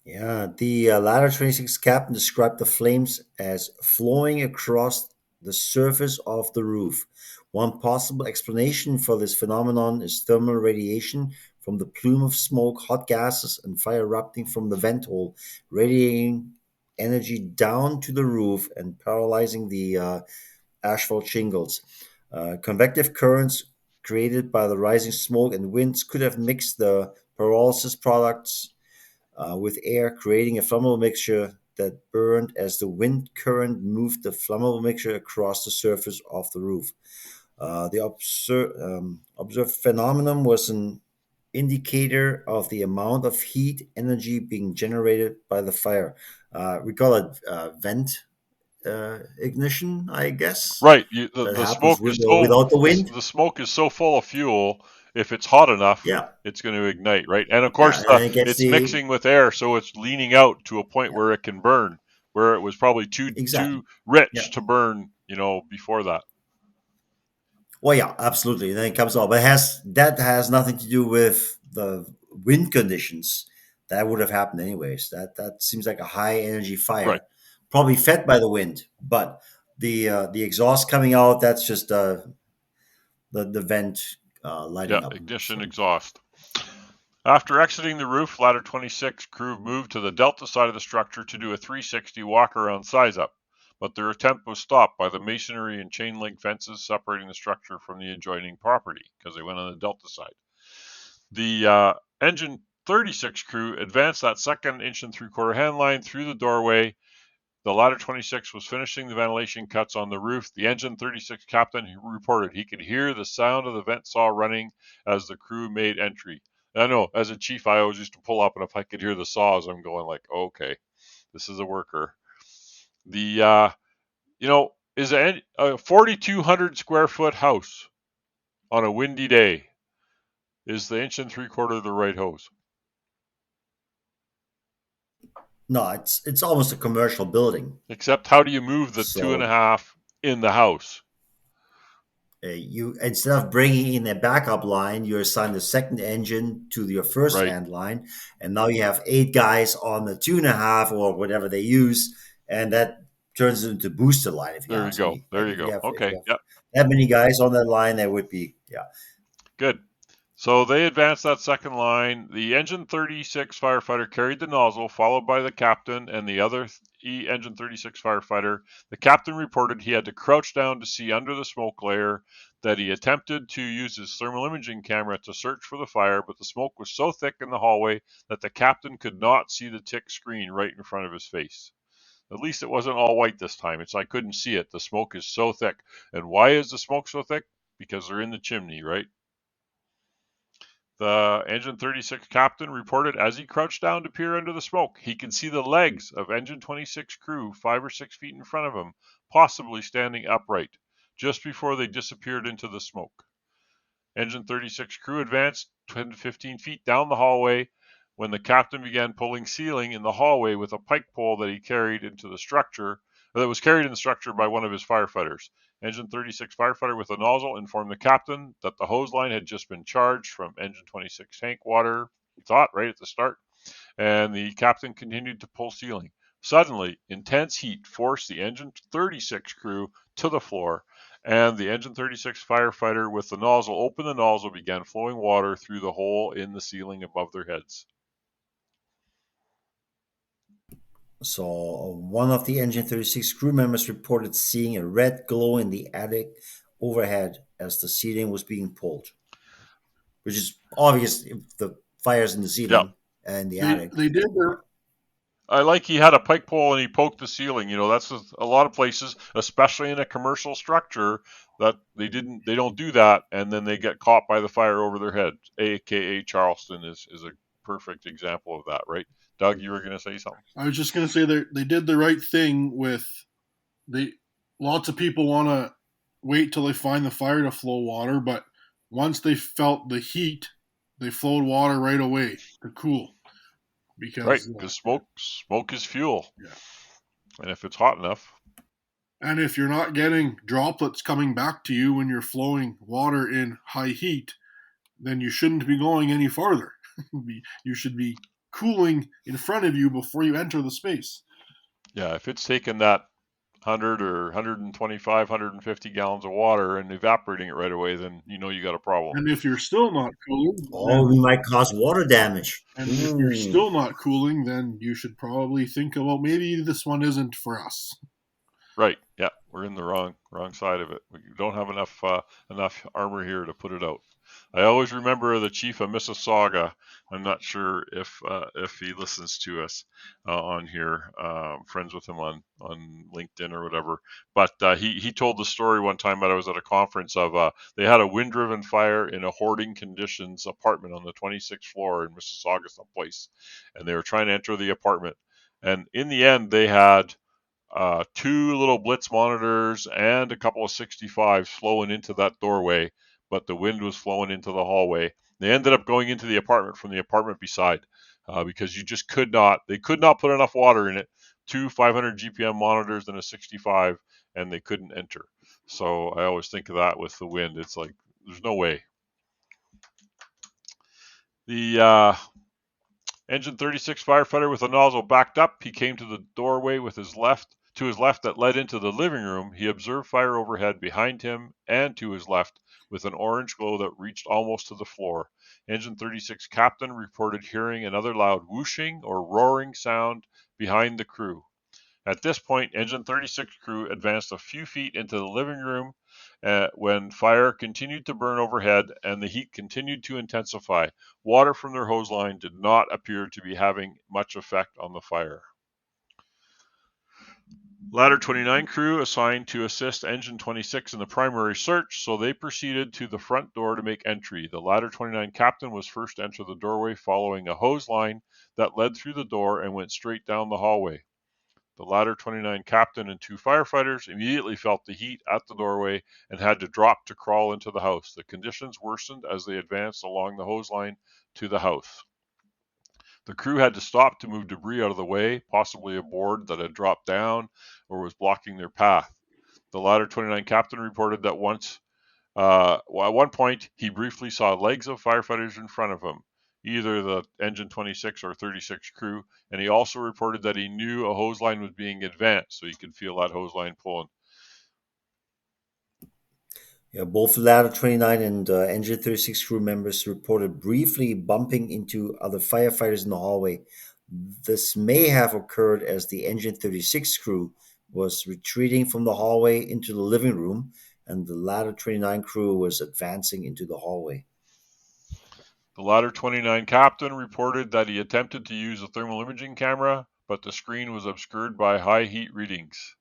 Yeah, the Ladder 26 captain described the flames as flowing across the surface of the roof. One possible explanation for this phenomenon is thermal radiation from the plume of smoke, hot gases, and fire erupting from the vent hole, radiating energy down to the roof and paralyzing the asphalt shingles. Convective currents created by the rising smoke and winds could have mixed the pyrolysis products with air, creating a flammable mixture that burned as the wind current moved the flammable mixture across the surface of the roof. The observed phenomenon was an indicator of the amount of heat energy being generated by the fire. We call it vent ignition, I guess. Right. That The happens smoke with is or without the wind. the smoke is so full of fuel. If it's hot enough, Yeah, it's going to ignite, right? And of yeah, course, and it gets it's the mixing with air, so it's leaning out to a point yeah, where it can burn, where it was probably exactly. too Yeah. rich to burn, before that. Well, yeah, absolutely. Then it comes off, but that has nothing to do with the wind conditions. That would have happened anyways. That seems like a high energy Right. fire, probably fed by the wind. But the exhaust coming out, that's just the vent Yeah. lighting up. Ignition, So exhaust. After exiting the roof, Ladder 26 crew moved to the delta side of the structure to do a 360 walk around size up, but their attempt was stopped by the masonry and chain link fences separating the structure from the adjoining property because they went on the delta side. The engine 36 crew advanced that second inch and 3/4 hand line through the doorway. The Ladder 26 was finishing the ventilation cuts on the roof. The engine 36 captain reported he could hear the sound of the vent saw running as the crew made entry. I know, as a chief, I always used to pull up, and if I could hear the saws, I'm going like, okay, this is a worker. The is a 4,200 square foot house on a windy day. Is the inch and 3/4 the right hose? No, it's almost a commercial building. Except, how do you move the So 2.5 in the house? you instead of bringing in a backup line, you assign the second engine to your first Right. hand line, and now you have 8 guys on the 2.5 or whatever they use, and that turns into booster line. If you There you ask go. me, There like you go. if you Okay. have Yep. that many guys on that line, that would be Good. So they advanced that second line. The Engine 36 firefighter carried the nozzle, followed by the captain and the other Engine 36 firefighter. The captain reported he had to crouch down to see under the smoke layer, that he attempted to use his thermal imaging camera to search for the fire, but the smoke was so thick in the hallway that the captain could not see the tick screen right in front of his face. At least it wasn't all white this time. I couldn't see it. The smoke is so thick. And why is the smoke so thick? Because they're in the chimney, right? The Engine 36 captain reported as he crouched down to peer under the smoke, he could see the legs of Engine 26 crew 5 or 6 feet in front of him, possibly standing upright, just before they disappeared into the smoke. Engine 36 crew advanced 10 to 15 feet down the hallway when the captain began pulling ceiling in the hallway with a pike pole that was carried in the structure by one of his firefighters. Engine 36 firefighter with a nozzle informed the captain that the hose line had just been charged from Engine 26 tank water, he thought, right at the start, and the captain continued to pull ceiling. Suddenly, intense heat forced the Engine 36 crew to the floor, and the Engine 36 firefighter with the nozzle opened the nozzle, began flowing water through the hole in the ceiling above their heads. So one of the Engine 36 crew members reported seeing a red glow in the attic overhead as the ceiling was being pulled, which is obvious if the fire's in the Yeah, ceiling and the They attic. they did their I like he had a pike pole and he poked the ceiling. That's a lot of places, especially in a commercial structure, that they don't do that, and then they get caught by the fire over their head. AKA Charleston is a perfect example of that, right? Doug, you were going to say something? I was just going to say they did the right thing with they. Lots of people want to wait till they find the fire to flow water, but once they felt the heat, they flowed water right away to cool Right, because because smoke is fuel, yeah. and if it's hot enough, And if you're not getting droplets coming back to you when you're flowing water in high heat, then you shouldn't be going any farther. You should be cooling in front of you before you enter the space. yeah, if it's taking that 100 or 125, 150 gallons of water and evaporating it right away, then you got a problem. And if you're still not cooling, Oh, we might cause water damage. and if you're Ooh. still not cooling, then you should probably think about maybe this one isn't for us. Right. Yeah, we're in the wrong side of it. We don't have enough armor here to put it out. I always remember the chief of Mississauga. I'm not sure if he listens to us on here. Friends with him on LinkedIn or whatever. But he told the story one time that I was at a conference of they had a wind-driven fire in a hoarding conditions apartment on the 26th floor in Mississauga someplace, and they were trying to enter the apartment. And in the end, they had 2 little blitz monitors and a couple of 65s flowing into that doorway, but the wind was flowing into the hallway. They ended up going into the apartment from the apartment beside because they could not put enough water in it. 2 500 GPM monitors and a 65, and they couldn't enter. So I always think of that with the wind. It's like, there's no way. The Engine 36 firefighter with a nozzle backed up. He came to the doorway to his left that led into the living room. He observed fire overhead behind him and to his left with an orange glow that reached almost to the floor. Engine 36 captain reported hearing another loud whooshing or roaring sound behind the crew. At this point, Engine 36 crew advanced a few feet into the living room when fire continued to burn overhead and the heat continued to intensify. Water from their hose line did not appear to be having much effect on the fire. Ladder 29 crew assigned to assist Engine 26 in the primary search, so they proceeded to the front door to make entry. The Ladder 29 captain was first to enter the doorway following a hose line that led through the door and went straight down the hallway. The Ladder 29 captain and 2 firefighters immediately felt the heat at the doorway and had to drop to crawl into the house. The conditions worsened as they advanced along the hose line to the house. The crew had to stop to move debris out of the way, possibly a board that had dropped down or was blocking their path. The Ladder 29 captain reported that at one point, he briefly saw legs of firefighters in front of him, either the Engine 26 or 36 crew, and he also reported that he knew a hose line was being advanced, so he could feel that hose line pulling. Yeah, both Ladder 29 and Engine 36 crew members reported briefly bumping into other firefighters in the hallway. This may have occurred as the Engine 36 crew was retreating from the hallway into the living room, and the Ladder 29 crew was advancing into the hallway. The Ladder 29 captain reported that he attempted to use a thermal imaging camera, but the screen was obscured by high heat readings.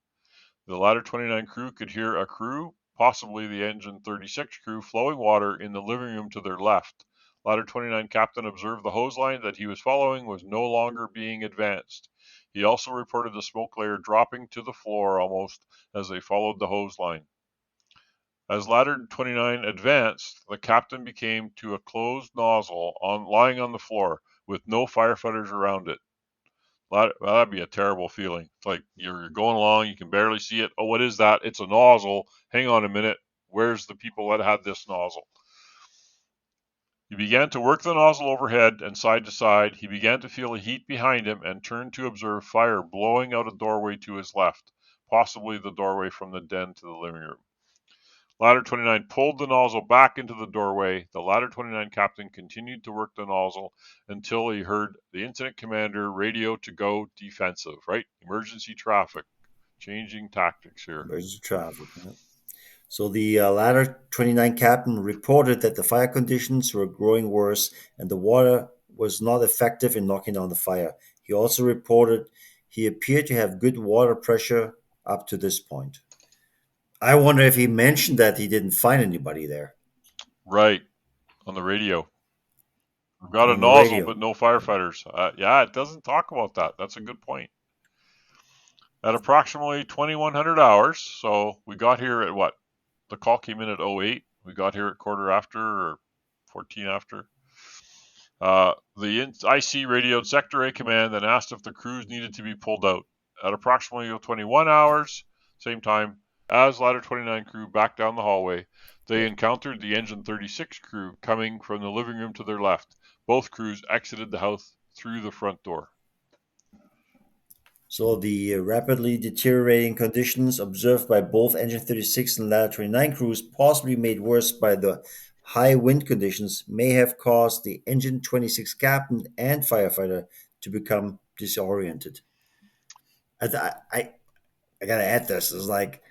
The Ladder 29 crew could hear a crew, possibly the Engine 36 crew, flowing water in the living room to their left. Ladder 29 captain observed the hose line that he was following was no longer being advanced. He also reported the smoke layer dropping to the floor almost as they followed the hose line. As Ladder 29 advanced, the captain became to a closed nozzle lying on the floor with no firefighters around it. That'd be a terrible feeling. It's like you're going along, you can barely see it. Oh, what is that? It's a nozzle. Hang on a minute. Where's the people that had this nozzle? He began to work the nozzle overhead and side to side. He began to feel a heat behind him and turned to observe fire blowing out a doorway to his left, possibly the doorway from the den to the living room. Ladder 29 pulled the nozzle back into the doorway. The Ladder 29 captain continued to work the nozzle until he heard the incident commander radio to go defensive, right? Emergency traffic. Changing tactics here. Emergency traffic. Yeah. So the Ladder 29 captain reported that the fire conditions were growing worse and the water was not effective in knocking down the fire. He also reported he appeared to have good water pressure up to this point. I wonder if he mentioned that he didn't find anybody there. Right, on the radio. We've got a On the nozzle, radio. but no firefighters. Yeah, it doesn't talk about that. That's a good point. At approximately 2100 hours, so we got here at what? The call came in at 08. We got here at quarter after or 14 after. The IC radioed Sector A command and asked if the crews needed to be pulled out. At approximately 21 hours, same time, as Ladder 29 crew backed down the hallway, they encountered the Engine 36 crew coming from the living room to their left. Both crews exited the house through the front door. So the rapidly deteriorating conditions observed by both Engine 36 and Ladder 29 crews, possibly made worse by the high wind conditions, may have caused the Engine 26 captain and firefighter to become disoriented. I gotta add this. It's like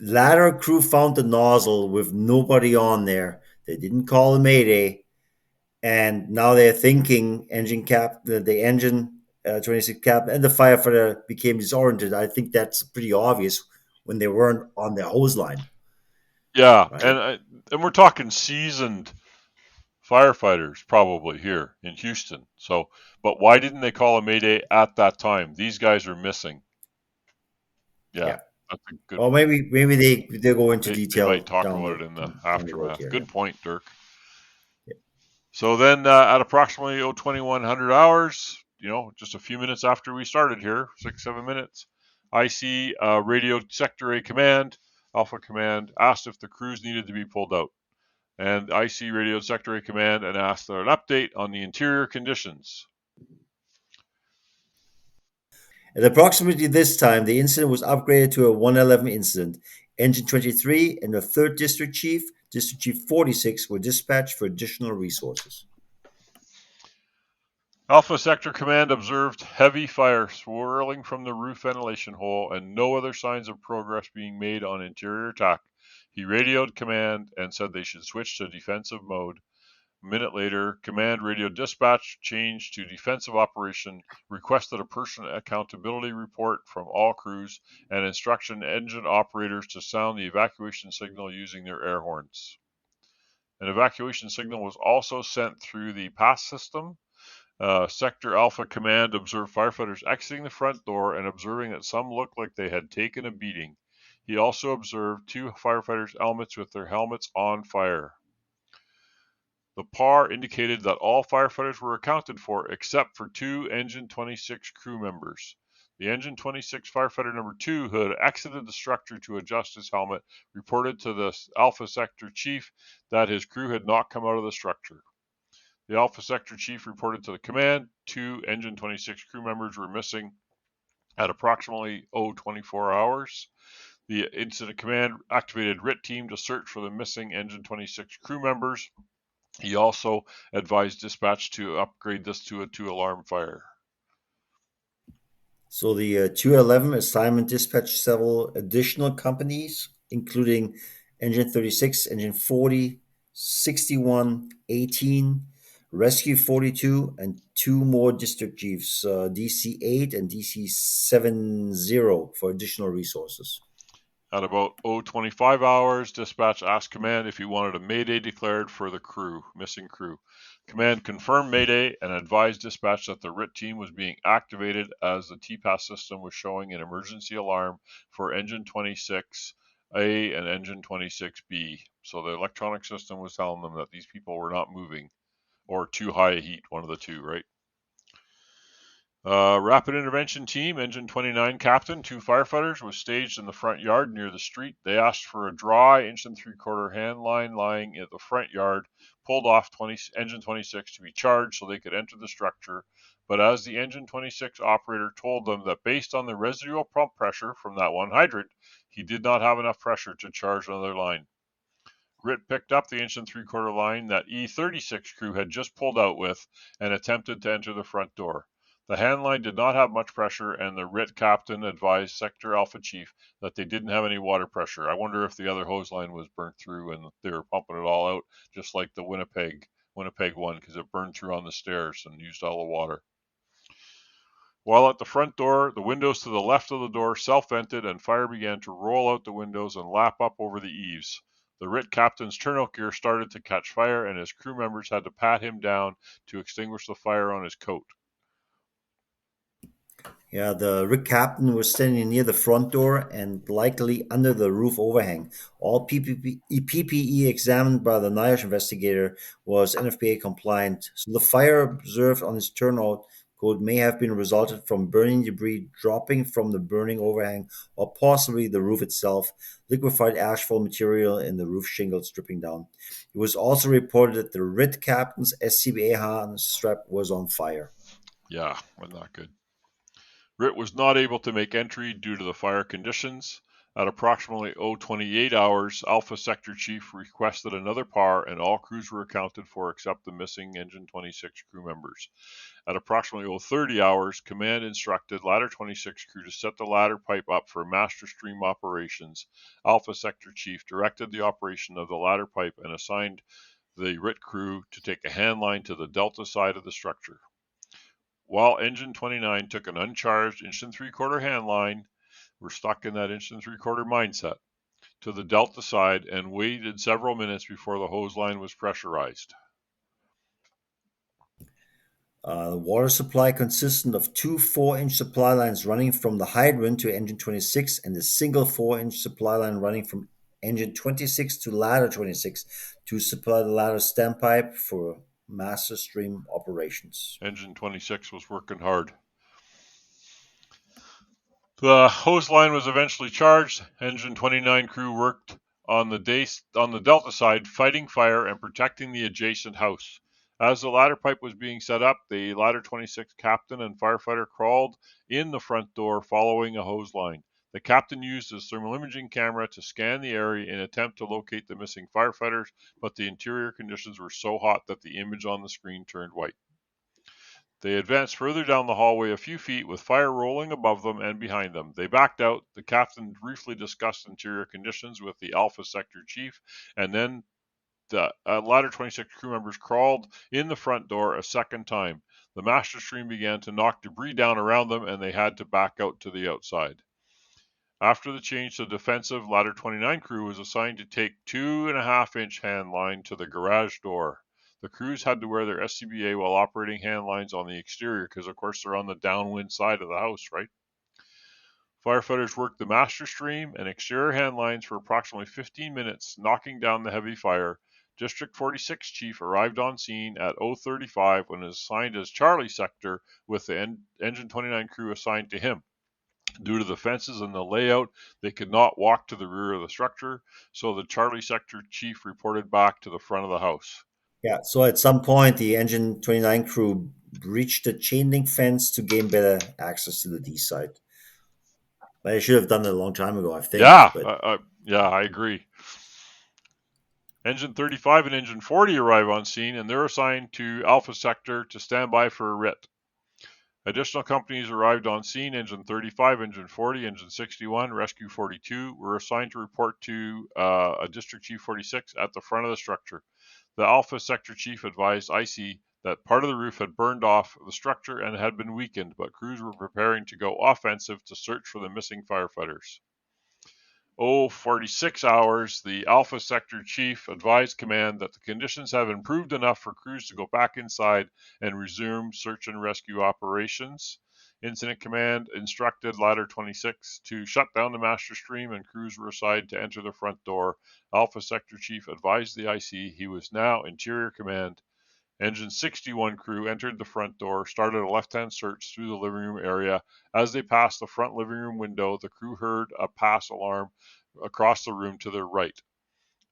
Ladder crew found the nozzle with nobody on there. They didn't call a mayday, and now they're thinking the engine 26 cap and the firefighter became disoriented. I think that's pretty obvious when they weren't on the hose line. Yeah, right? and we're talking seasoned firefighters probably here in Houston. So, but why didn't they call a mayday at that time? These guys are missing. Yeah. That's a good. Well, maybe they go into detail. They might talk down about it in the down aftermath. here, Good point, Dirk. Yeah. So then, at approximately 2100 hours, just a few minutes after we started here, 6-7 minutes, IC radioed Sector A command, Alpha Command, asked if the crews needed to be pulled out. And IC radioed Sector A command and asked for an update on the interior conditions. At approximately this time, the incident was upgraded to a 111 incident. Engine 23 and the 3rd District Chief, District Chief 46, were dispatched for additional resources. Alpha Sector Command observed heavy fire swirling from the roof ventilation hole and no other signs of progress being made on interior attack. He radioed Command and said they should switch to defensive mode. A minute later, Command radioed dispatch, changed to defensive operation, requested a person accountability report from all crews, and instruction engine operators to sound the evacuation signal using their air horns. An evacuation signal was also sent through the pass system. Sector Alpha Command observed firefighters exiting the front door and observing that some looked like they had taken a beating. He also observed 2 firefighters' helmets with their helmets on fire. The PAR indicated that all firefighters were accounted for except for 2 Engine 26 crew members. The Engine 26 firefighter number 2, who had exited the structure to adjust his helmet, reported to the Alpha Sector Chief that his crew had not come out of the structure. The Alpha Sector Chief reported to the command 2 Engine 26 crew members were missing at approximately 24 hours. The incident command activated RIT team to search for the missing Engine 26 crew members. He also advised dispatch to upgrade this to a 2-alarm fire. So the 211 assignment dispatched several additional companies, including Engine 36, Engine 40, 61, 18, Rescue 42, and 2 more district chiefs, DC 8 and DC 70, for additional resources. At about 025 hours, dispatch asked command if he wanted a mayday declared for the missing crew. Command confirmed mayday and advised dispatch that the RIT team was being activated as the TPAS system was showing an emergency alarm for Engine 26A and Engine 26B. So the electronic system was telling them that these people were not moving, or too high a heat, one of the two, right? Rapid intervention team, Engine 29 captain, 2 firefighters, was staged in the front yard near the street. They asked for a dry 1 3/4 hand line lying at the front yard, pulled off Engine 26 to be charged so they could enter the structure. But as the Engine 26 operator told them that based on the residual pump pressure from that one hydrant, he did not have enough pressure to charge another line. RIT picked up the 1 3/4 line that E36 crew had just pulled out with and attempted to enter the front door. The hand line did not have much pressure, and the RIT captain advised Sector Alpha Chief that they didn't have any water pressure. I wonder if the other hose line was burnt through and they were pumping it all out, just like the Winnipeg one, because it burned through on the stairs and used all the water. While at the front door, the windows to the left of the door self-vented and fire began to roll out the windows and lap up over the eaves. The RIT captain's turnout gear started to catch fire, and his crew members had to pat him down to extinguish the fire on his coat. Yeah, the RIT captain was standing near the front door and likely under the roof overhang. All PPE examined by the NIOSH investigator was NFPA compliant, so the fire observed on his turnout code may have been resulted from burning debris dropping from the burning overhang or possibly the roof itself, liquefied asphalt material in the roof shingles dripping down. It was also reported that the RIT captain's SCBA harness strap was on fire. Yeah, well, not good. RIT was not able to make entry due to the fire conditions. At approximately 028 hours, Alpha Sector Chief requested another PAR, and all crews were accounted for except the missing Engine 26 crew members. At approximately 030 hours, command instructed Ladder 26 crew to set the ladder pipe up for master stream operations. Alpha Sector Chief directed the operation of the ladder pipe and assigned the RIT crew to take a hand line to the delta side of the structure. While Engine 29 took an uncharged 1 3/4 hand line, we're stuck in that 1 3/4 mindset, to the delta side and waited several minutes before the hose line was pressurized. The water supply consisted of 2 4-inch supply lines running from the hydrant to Engine 26 and a single 4-inch supply line running from Engine 26 to Ladder 26 to supply the ladder standpipe for master stream operations. Engine 26 was working hard. The hose line was eventually charged. Engine 29 crew worked on the delta side, fighting fire and protecting the adjacent house. As the ladder pipe was being set up, the Ladder 26 captain and firefighter crawled in the front door following a hose line. The captain used his thermal imaging camera to scan the area in an attempt to locate the missing firefighters, but the interior conditions were so hot that the image on the screen turned white. They advanced further down the hallway a few feet with fire rolling above them and behind them. They backed out. The captain briefly discussed interior conditions with the Alpha Sector Chief, and then the Ladder 26 crew members crawled in the front door a second time. The master stream began to knock debris down around them, and they had to back out to the outside. After the change to defensive, Ladder 29 crew was assigned to take 2.5-inch hand line to the garage door. The crews had to wear their SCBA while operating hand lines on the exterior because, of course, they're on the downwind side of the house, right? Firefighters worked the master stream and exterior hand lines for approximately 15 minutes, knocking down the heavy fire District 46 chief arrived on scene at 0:35 when assigned as Charlie sector with the Engine 29 crew assigned to him. Due to the fences and the layout, they could not walk to the rear of the structure, so the Charlie sector chief reported back to the front of the house. Yeah, so at some point, the Engine 29 crew breached the chain link fence to gain better access to the D site. But they should have done it a long time ago, I think. Yeah, But yeah, I agree. Engine 35 and Engine 40 arrive on scene, and they're assigned to Alpha Sector to stand by for a writ. Additional companies arrived on scene. Engine 35, Engine 40, Engine 61, Rescue 42 were assigned to report to a District Chief 46 at the front of the structure. The Alpha Sector Chief advised IC that part of the roof had burned off the structure and had been weakened, but crews were preparing to go offensive to search for the missing firefighters. 46 hours, the Alpha Sector Chief advised command that the conditions have improved enough for crews to go back inside and resume search and rescue operations. Incident Command instructed Ladder 26 to shut down the master stream, and crews were assigned to enter the front door. Alpha Sector Chief advised the IC he was now Interior Command. Engine 61 crew entered the front door, started a left-hand search through the living room area. As they passed the front living room window, the crew heard a pass alarm across the room to their right.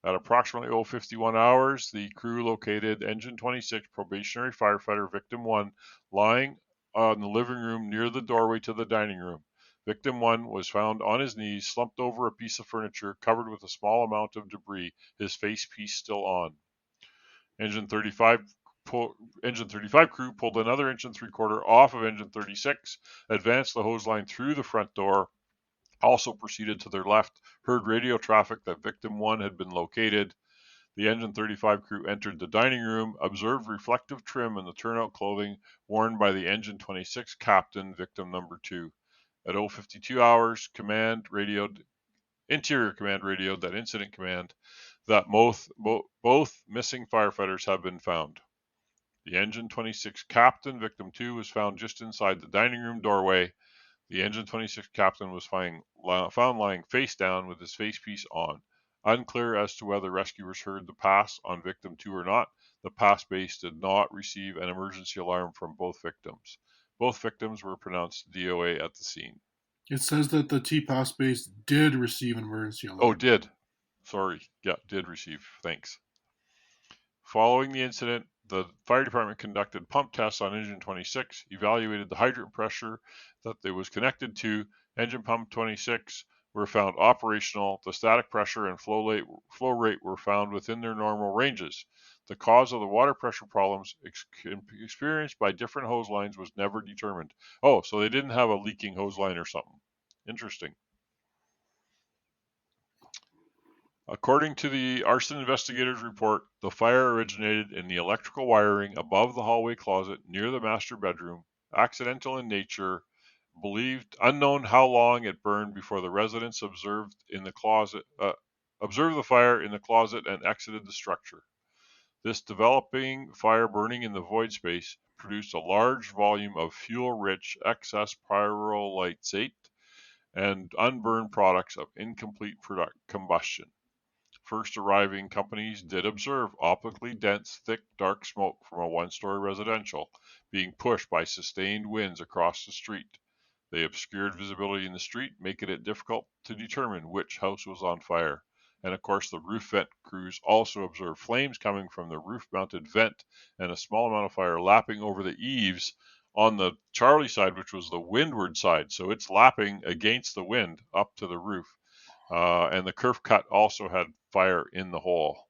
At approximately 0:51 hours, the crew located Engine 26 probationary firefighter Victim 1 lying on the living room near the doorway to the dining room. Victim 1 was found on his knees, slumped over a piece of furniture covered with a small amount of debris, his face piece still on. Engine 35 crew pulled another inch and 3/4 off of Engine 36, advanced the hose line through the front door, also proceeded to their left, heard radio traffic that Victim 1 had been located. The Engine 35 crew entered the dining room, observed reflective trim in the turnout clothing worn by the Engine 26 captain, Victim number 2. At 0:52 hours, Interior Command radioed that Incident Command that both missing firefighters have been found. The Engine 26 captain, Victim 2, was found just inside the dining room doorway. The Engine 26 captain was found lying face down with his face piece on. Unclear as to whether rescuers heard the pass on Victim 2 or not. The pass base did not receive an emergency alarm from both victims. Both victims were pronounced DOA at the scene. It says that the T-Pass base did receive an emergency alarm. Oh, did. Sorry. Yeah, did receive. Thanks. Following the incident, the fire department conducted pump tests on Engine 26, evaluated the hydrant pressure that it was connected to. Engine pump 26 were found operational. The static pressure and flow rate were found within their normal ranges. The cause of the water pressure problems experienced by different hose lines was never determined. Oh, so they didn't have a leaking hose line or something. Interesting. According to the arson investigators' report, the fire originated in the electrical wiring above the hallway closet near the master bedroom, accidental in nature, believed unknown how long it burned before the residents observed the fire in the closet and exited the structure. This developing fire burning in the void space produced a large volume of fuel-rich excess pyrolyzate and unburned products of incomplete combustion. First arriving companies did observe optically dense, thick, dark smoke from a one-story residential being pushed by sustained winds across the street. They obscured visibility in the street, making it difficult to determine which house was on fire. And of course, the roof vent crews also observed flames coming from the roof-mounted vent and a small amount of fire lapping over the eaves on the Charlie side, which was the windward side. So it's lapping against the wind up to the roof. And the kerf cut also had fire in the hole.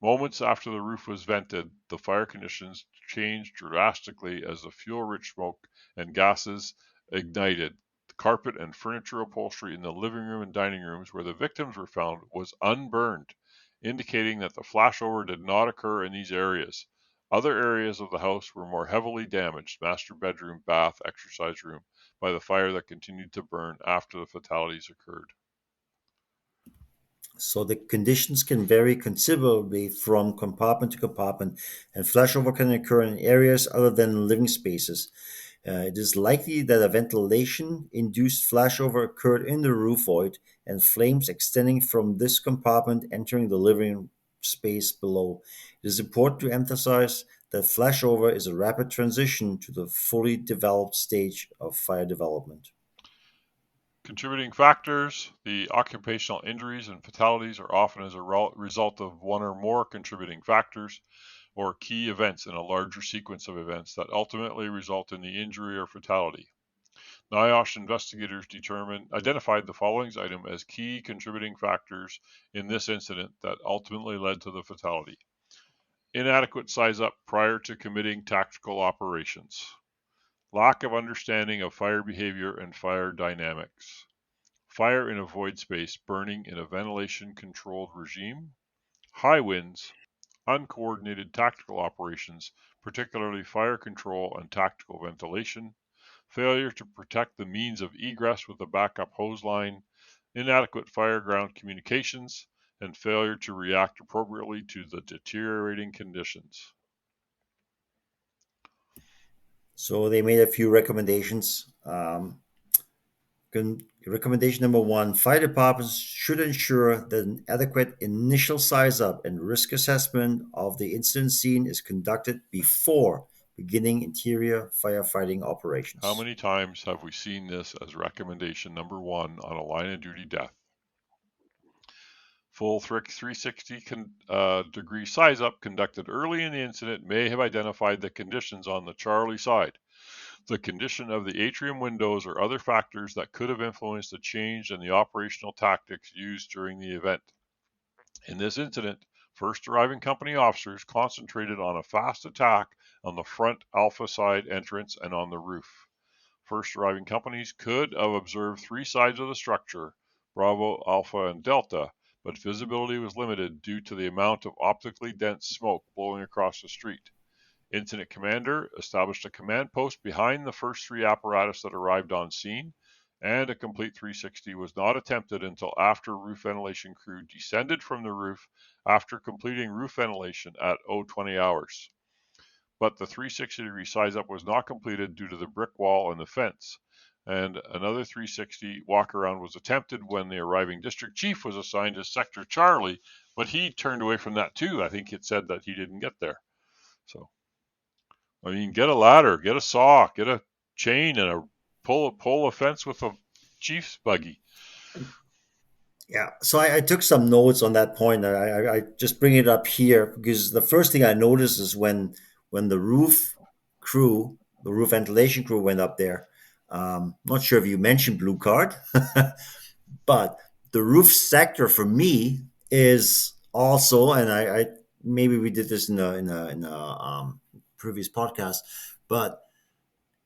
Moments after the roof was vented, the fire conditions changed drastically as the fuel-rich smoke and gases ignited. The carpet and furniture upholstery in the living room and dining rooms where the victims were found was unburned, indicating that the flashover did not occur in these areas. Other areas of the house were more heavily damaged, master bedroom, bath, exercise room, by the fire that continued to burn after the fatalities occurred. So the conditions can vary considerably from compartment to compartment, and flashover can occur in areas other than living spaces. It is likely that a ventilation-induced flashover occurred in the roof void and flames extending from this compartment entering the living room space below. It is important to emphasize that flashover is a rapid transition to the fully developed stage of fire development. Contributing factors. The occupational injuries and fatalities are often as a result of one or more contributing factors or key events in a larger sequence of events that ultimately result in the injury or fatality. NIOSH investigators identified the following item as key contributing factors in this incident that ultimately led to the fatality. Inadequate size up prior to committing tactical operations. Lack of understanding of fire behavior and fire dynamics. Fire in a void space burning in a ventilation controlled regime. High winds. Uncoordinated tactical operations, particularly fire control and tactical ventilation. Failure to protect the means of egress with a backup hose line. Inadequate fire ground communications, and failure to react appropriately to the deteriorating conditions. So they made a few recommendations. Recommendation number one, fire departments should ensure that an adequate initial size up and risk assessment of the incident scene is conducted before beginning interior firefighting operations. How many times have we seen this as recommendation number one on a line of duty death? Full 360 degree size up conducted early in the incident may have identified the conditions on the Charlie side, the condition of the atrium windows, or other factors that could have influenced a change in the operational tactics used during the event. In this incident, first arriving company officers concentrated on a fast attack on the front Alpha side entrance and on the roof. First arriving companies could have observed three sides of the structure, Bravo, Alpha, and Delta, but visibility was limited due to the amount of optically dense smoke blowing across the street. Incident commander established a command post behind the first three apparatus that arrived on scene, and a complete 360 was not attempted until after roof ventilation crew descended from the roof after completing roof ventilation at 020 hours. But the 360-degree size up was not completed due to the brick wall and the fence, and another 360 walk around was attempted when the arriving district chief was assigned to Sector Charlie, but he turned away from that too. I think it said that he didn't get there. So I mean, get a ladder, get a saw, get a chain, and pull a fence with a chief's buggy. Yeah, so I took some notes on that point. I just bring it up here because the first thing I noticed is when the roof crew, the roof ventilation crew went up there. Not sure if you mentioned blue card, but the roof sector for me is also, and I maybe we did this in a previous podcast, but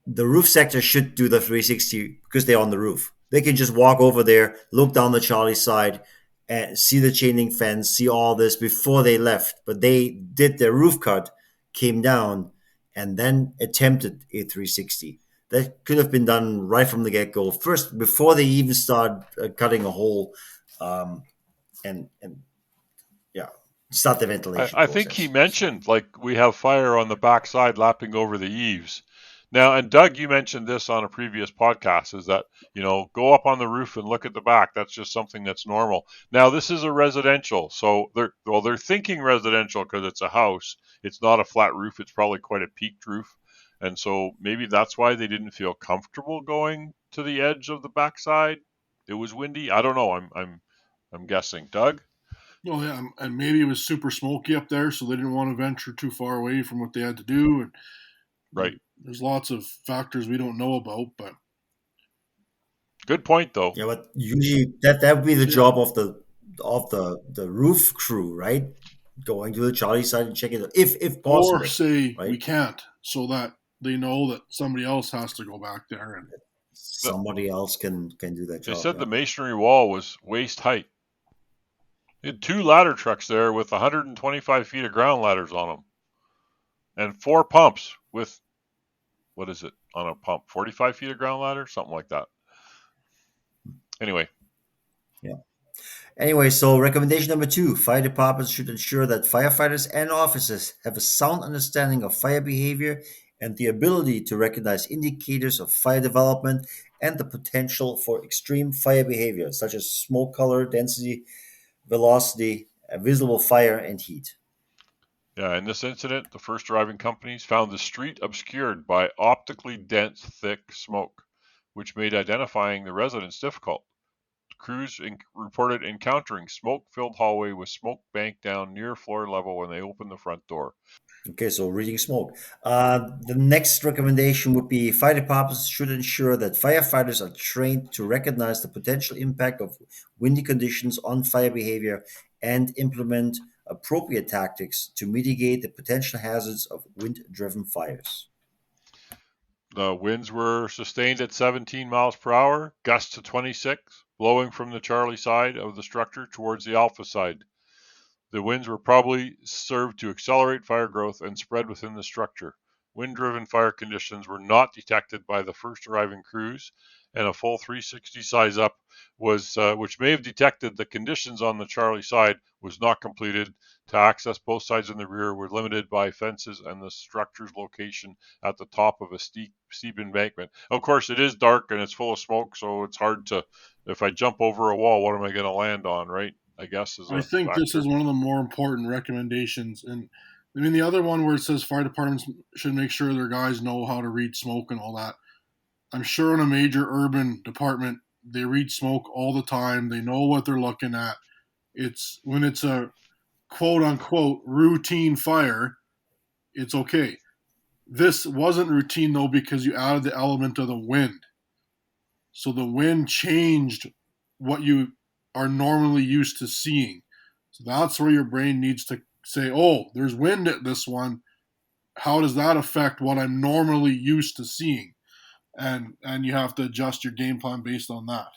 the roof sector should do the 360 because they're on the roof. They can just walk over there, look down the Charlie side, and see the chain link fence, see all this before they left. But they did their roof cut, came down, and then attempted a 360. That could have been done right from the get-go, first before they even start cutting a hole, and yeah, start the ventilation. I think he mentioned like we have fire on the backside lapping over the eaves. Now, and Doug, you mentioned this on a previous podcast, is that, go up on the roof and look at the back. That's just something that's normal. Now, this is a residential, so they're thinking residential because it's a house. It's not a flat roof. It's probably quite a peaked roof. And so maybe that's why they didn't feel comfortable going to the edge of the backside. It was windy. I don't know. I'm guessing. Doug? Well, yeah, and maybe it was super smoky up there, so they didn't want to venture too far away from what they had to do. And right. There's lots of factors we don't know about, but good point, though. Yeah, but usually that would be the job of the roof crew, right? Going to the Charlie side and checking it if possible. Or say right? We can't, so that they know that somebody else has to go back there and somebody else can do that job. They said the masonry wall was waist height. They had two ladder trucks there with 125 feet of ground ladders on them, and 4 pumps with, what is it on a pump? 45 feet of ground ladder, something like that. Anyway. Yeah. Anyway, so recommendation number 2, fire departments should ensure that firefighters and officers have a sound understanding of fire behavior and the ability to recognize indicators of fire development and the potential for extreme fire behavior, such as smoke color, density, velocity, a visible fire and heat. Yeah, in this incident, the first arriving companies found the street obscured by optically dense, thick smoke, which made identifying the residents difficult. Crews reported encountering smoke-filled hallway with smoke banked down near floor level when they opened the front door. Okay, so reading smoke. The next recommendation would be fire departments should ensure that firefighters are trained to recognize the potential impact of windy conditions on fire behavior and implement appropriate tactics to mitigate the potential hazards of wind-driven fires. The winds were sustained at 17 miles per hour, gusts to 26, blowing from the Charlie side of the structure towards the Alpha side. The winds were probably served to accelerate fire growth and spread within the structure. Wind-driven fire conditions were not detected by the first arriving crews, and a full 360 size up was, which may have detected the conditions on the Charlie side, was not completed. To access both sides in the rear were limited by fences and the structure's location at the top of a steep embankment. Of course, it is dark and it's full of smoke, so it's hard to. If I jump over a wall, what am I going to land on, right? I guess is I a think this factor. is one of the more important recommendations. And I mean, the other one where it says fire departments should make sure their guys know how to read smoke and all that. I'm sure in a major urban department, they read smoke all the time. They know what they're looking at. It's when it's a quote unquote routine fire, it's okay. This wasn't routine though because you added the element of the wind. So the wind changed what you are normally used to seeing. So that's where your brain needs to say, oh, there's wind at this one. How does that affect what I'm normally used to seeing? And you have to adjust your game plan based on that.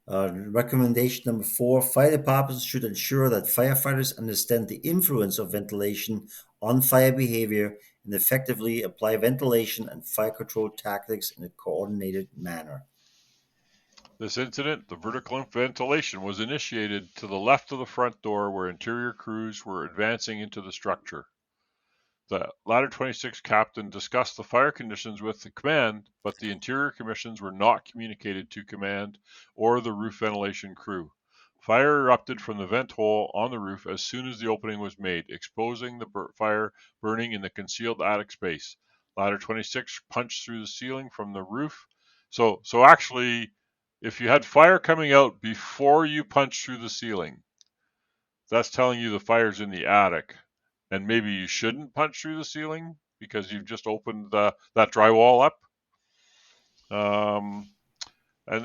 Recommendation number 4, fire departments should ensure that firefighters understand the influence of ventilation on fire behavior and effectively apply ventilation and fire control tactics in a coordinated manner. This incident, the vertical ventilation was initiated to the left of the front door where interior crews were advancing into the structure. The Ladder 26 captain discussed the fire conditions with the command, but the interior conditions were not communicated to command or the roof ventilation crew. Fire erupted from the vent hole on the roof as soon as the opening was made, exposing the fire burning in the concealed attic space. Ladder 26 punched through the ceiling from the roof. So actually, if you had fire coming out before you punched through the ceiling, that's telling you the fire's in the attic. And maybe you shouldn't punch through the ceiling because you've just opened that drywall up. And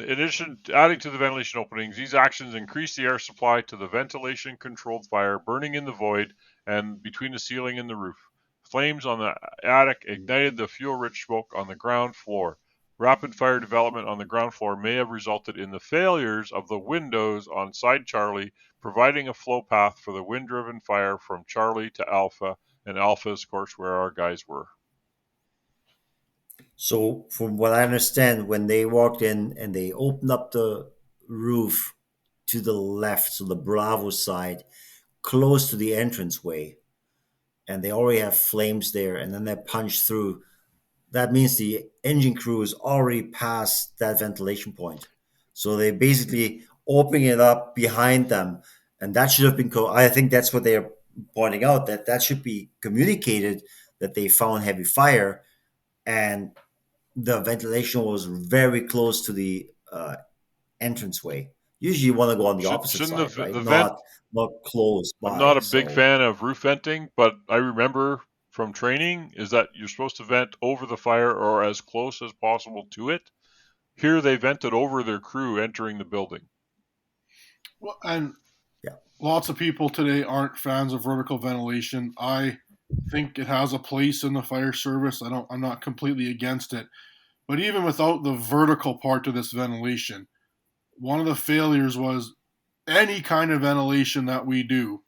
in addition, adding to the ventilation openings, these actions increase the air supply to the ventilation-controlled fire burning in the void and between the ceiling and the roof. Flames on the attic ignited the fuel-rich smoke on the ground floor. Rapid fire development on the ground floor may have resulted in the failures of the windows on side Charlie, providing a flow path for the wind-driven fire from Charlie to Alpha, and Alpha is, of course, where our guys were. So, from what I understand, when they walked in and they opened up the roof to the left, so the Bravo side, close to the entranceway, and they already have flames there, and then they punch through, that means the engine crew is already past that ventilation point. So they basically opening it up behind them, and that should have been. I think that's what they're pointing out, that should be communicated that they found heavy fire, and the ventilation was very close to the entranceway. Usually, you want to go on the opposite Shouldn't side, right? the vent? Not close I'm by. not a big fan of roof venting, but I remember from training is that you're supposed to vent over the fire or as close as possible to it. Here they vented over their crew entering the building. Well, and Yeah. lots of people today aren't fans of vertical ventilation. I think it has a place in the fire service. I'm not completely against it. But even without the vertical part of this ventilation, one of the failures was any kind of ventilation that we do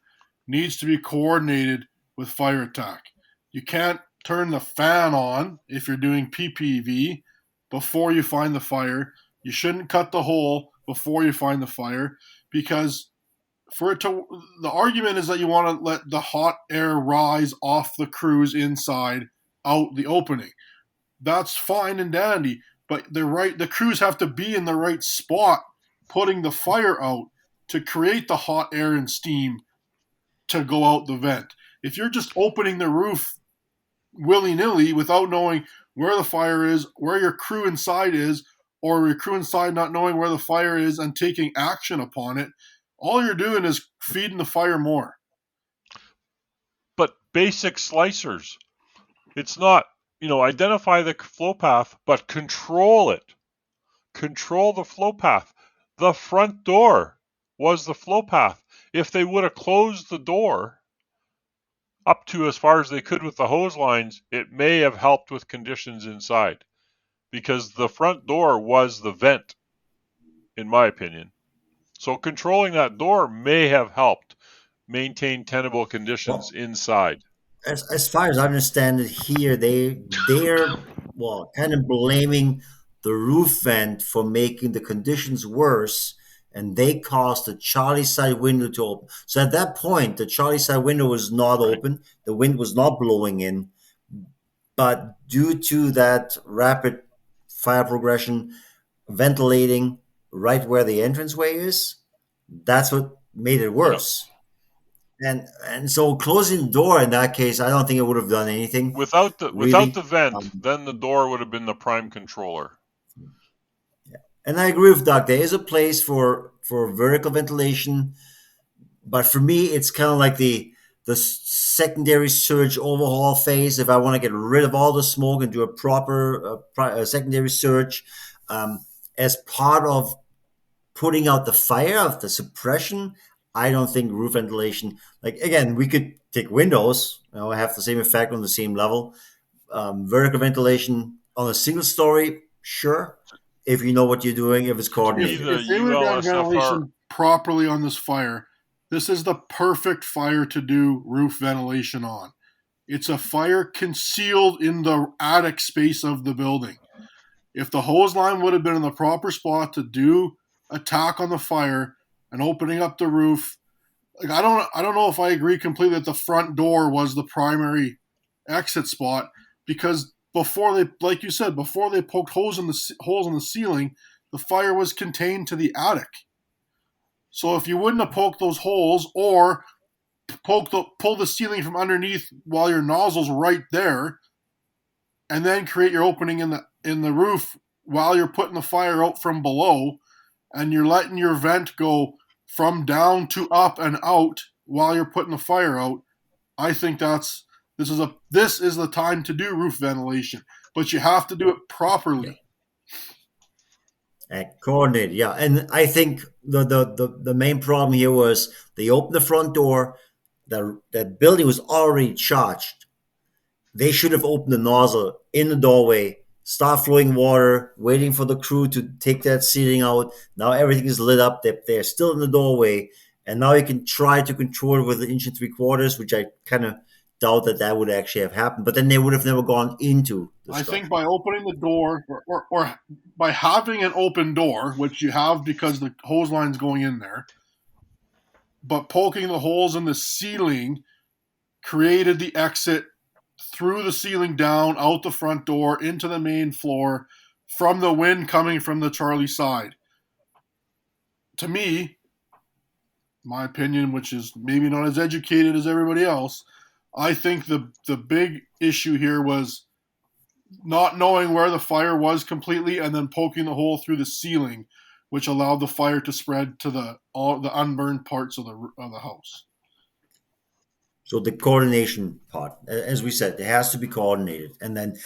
needs to be coordinated with fire attack. You can't turn the fan on if you're doing PPV before you find the fire. You shouldn't cut the hole before you find the fire because the argument is that you want to let the hot air rise off the crews inside out the opening. That's fine and dandy, but the crews have to be in the right spot putting the fire out to create the hot air and steam to go out the vent. If you're just opening the roof willy-nilly without knowing where the fire is, where your crew inside is, or your crew inside not knowing where the fire is and taking action upon it, all you're doing is feeding the fire more. But basic slicers, it's not, identify the flow path, but control it. Control the flow path. The front door was the flow path. If they would have closed the door up to as far as they could with the hose lines, it may have helped with conditions inside, because the front door was the vent, in my opinion. So controlling that door may have helped maintain tenable conditions inside. As far as I understand it here, they're kind of blaming the roof vent for making the conditions worse, and they caused the Charlie side window to open. So at that point, the Charlie side window was not open, the wind was not blowing in, but due to that rapid fire progression, ventilating right where the entranceway is, that's what made it worse. And so closing the door in that case, I don't think it would have done anything. Without really. the vent, then the door would have been the prime controller. Yeah. And I agree with Doug. There is a place for vertical ventilation, but for me, it's kind of like the secondary surge overhaul phase. If I want to get rid of all the smoke and do a proper secondary surge as part of putting out the fire of the suppression, I don't think roof ventilation, like, again, we could take windows, have the same effect on the same level. Vertical ventilation on a single story, sure, if you know what you're doing, if it's coordinated. If they would have done ventilation properly on this fire, this is the perfect fire to do roof ventilation on. It's a fire concealed in the attic space of the building. If the hose line would have been in the proper spot to do attack on the fire and opening up the roof, like, I don't know if I agree completely that the front door was the primary exit spot, because before they, like you said, before they poked holes in the ceiling, the fire was contained to the attic. So if you wouldn't have poked those holes or pull the ceiling from underneath while your nozzle's right there, and then create your opening in the roof while you're putting the fire out from below, and you're letting your vent go from down to up and out while you're putting the fire out, I think this is the time to do roof ventilation, but you have to do it properly. Coordinated, yeah. And I think the main problem here was they opened the front door. That building was already charged. They should have opened the nozzle in the doorway, start flowing water, waiting for the crew to take that sealing out. Now everything is lit up. They're still in the doorway. And now you can try to control it with an 1 3/4, which I kind of doubt that would actually have happened. But then they would have never gone into the structure. I think by opening the door or by having an open door, which you have because the hose line's going in there, but poking the holes in the ceiling created the exit through the ceiling down, out the front door, into the main floor, from the wind coming from the Charlie side. To me, my opinion, which is maybe not as educated as everybody else, I think the big issue here was not knowing where the fire was completely and then poking the hole through the ceiling, which allowed the fire to spread to all the unburned parts of the house. So the coordination part, as we said, it has to be coordinated. And then,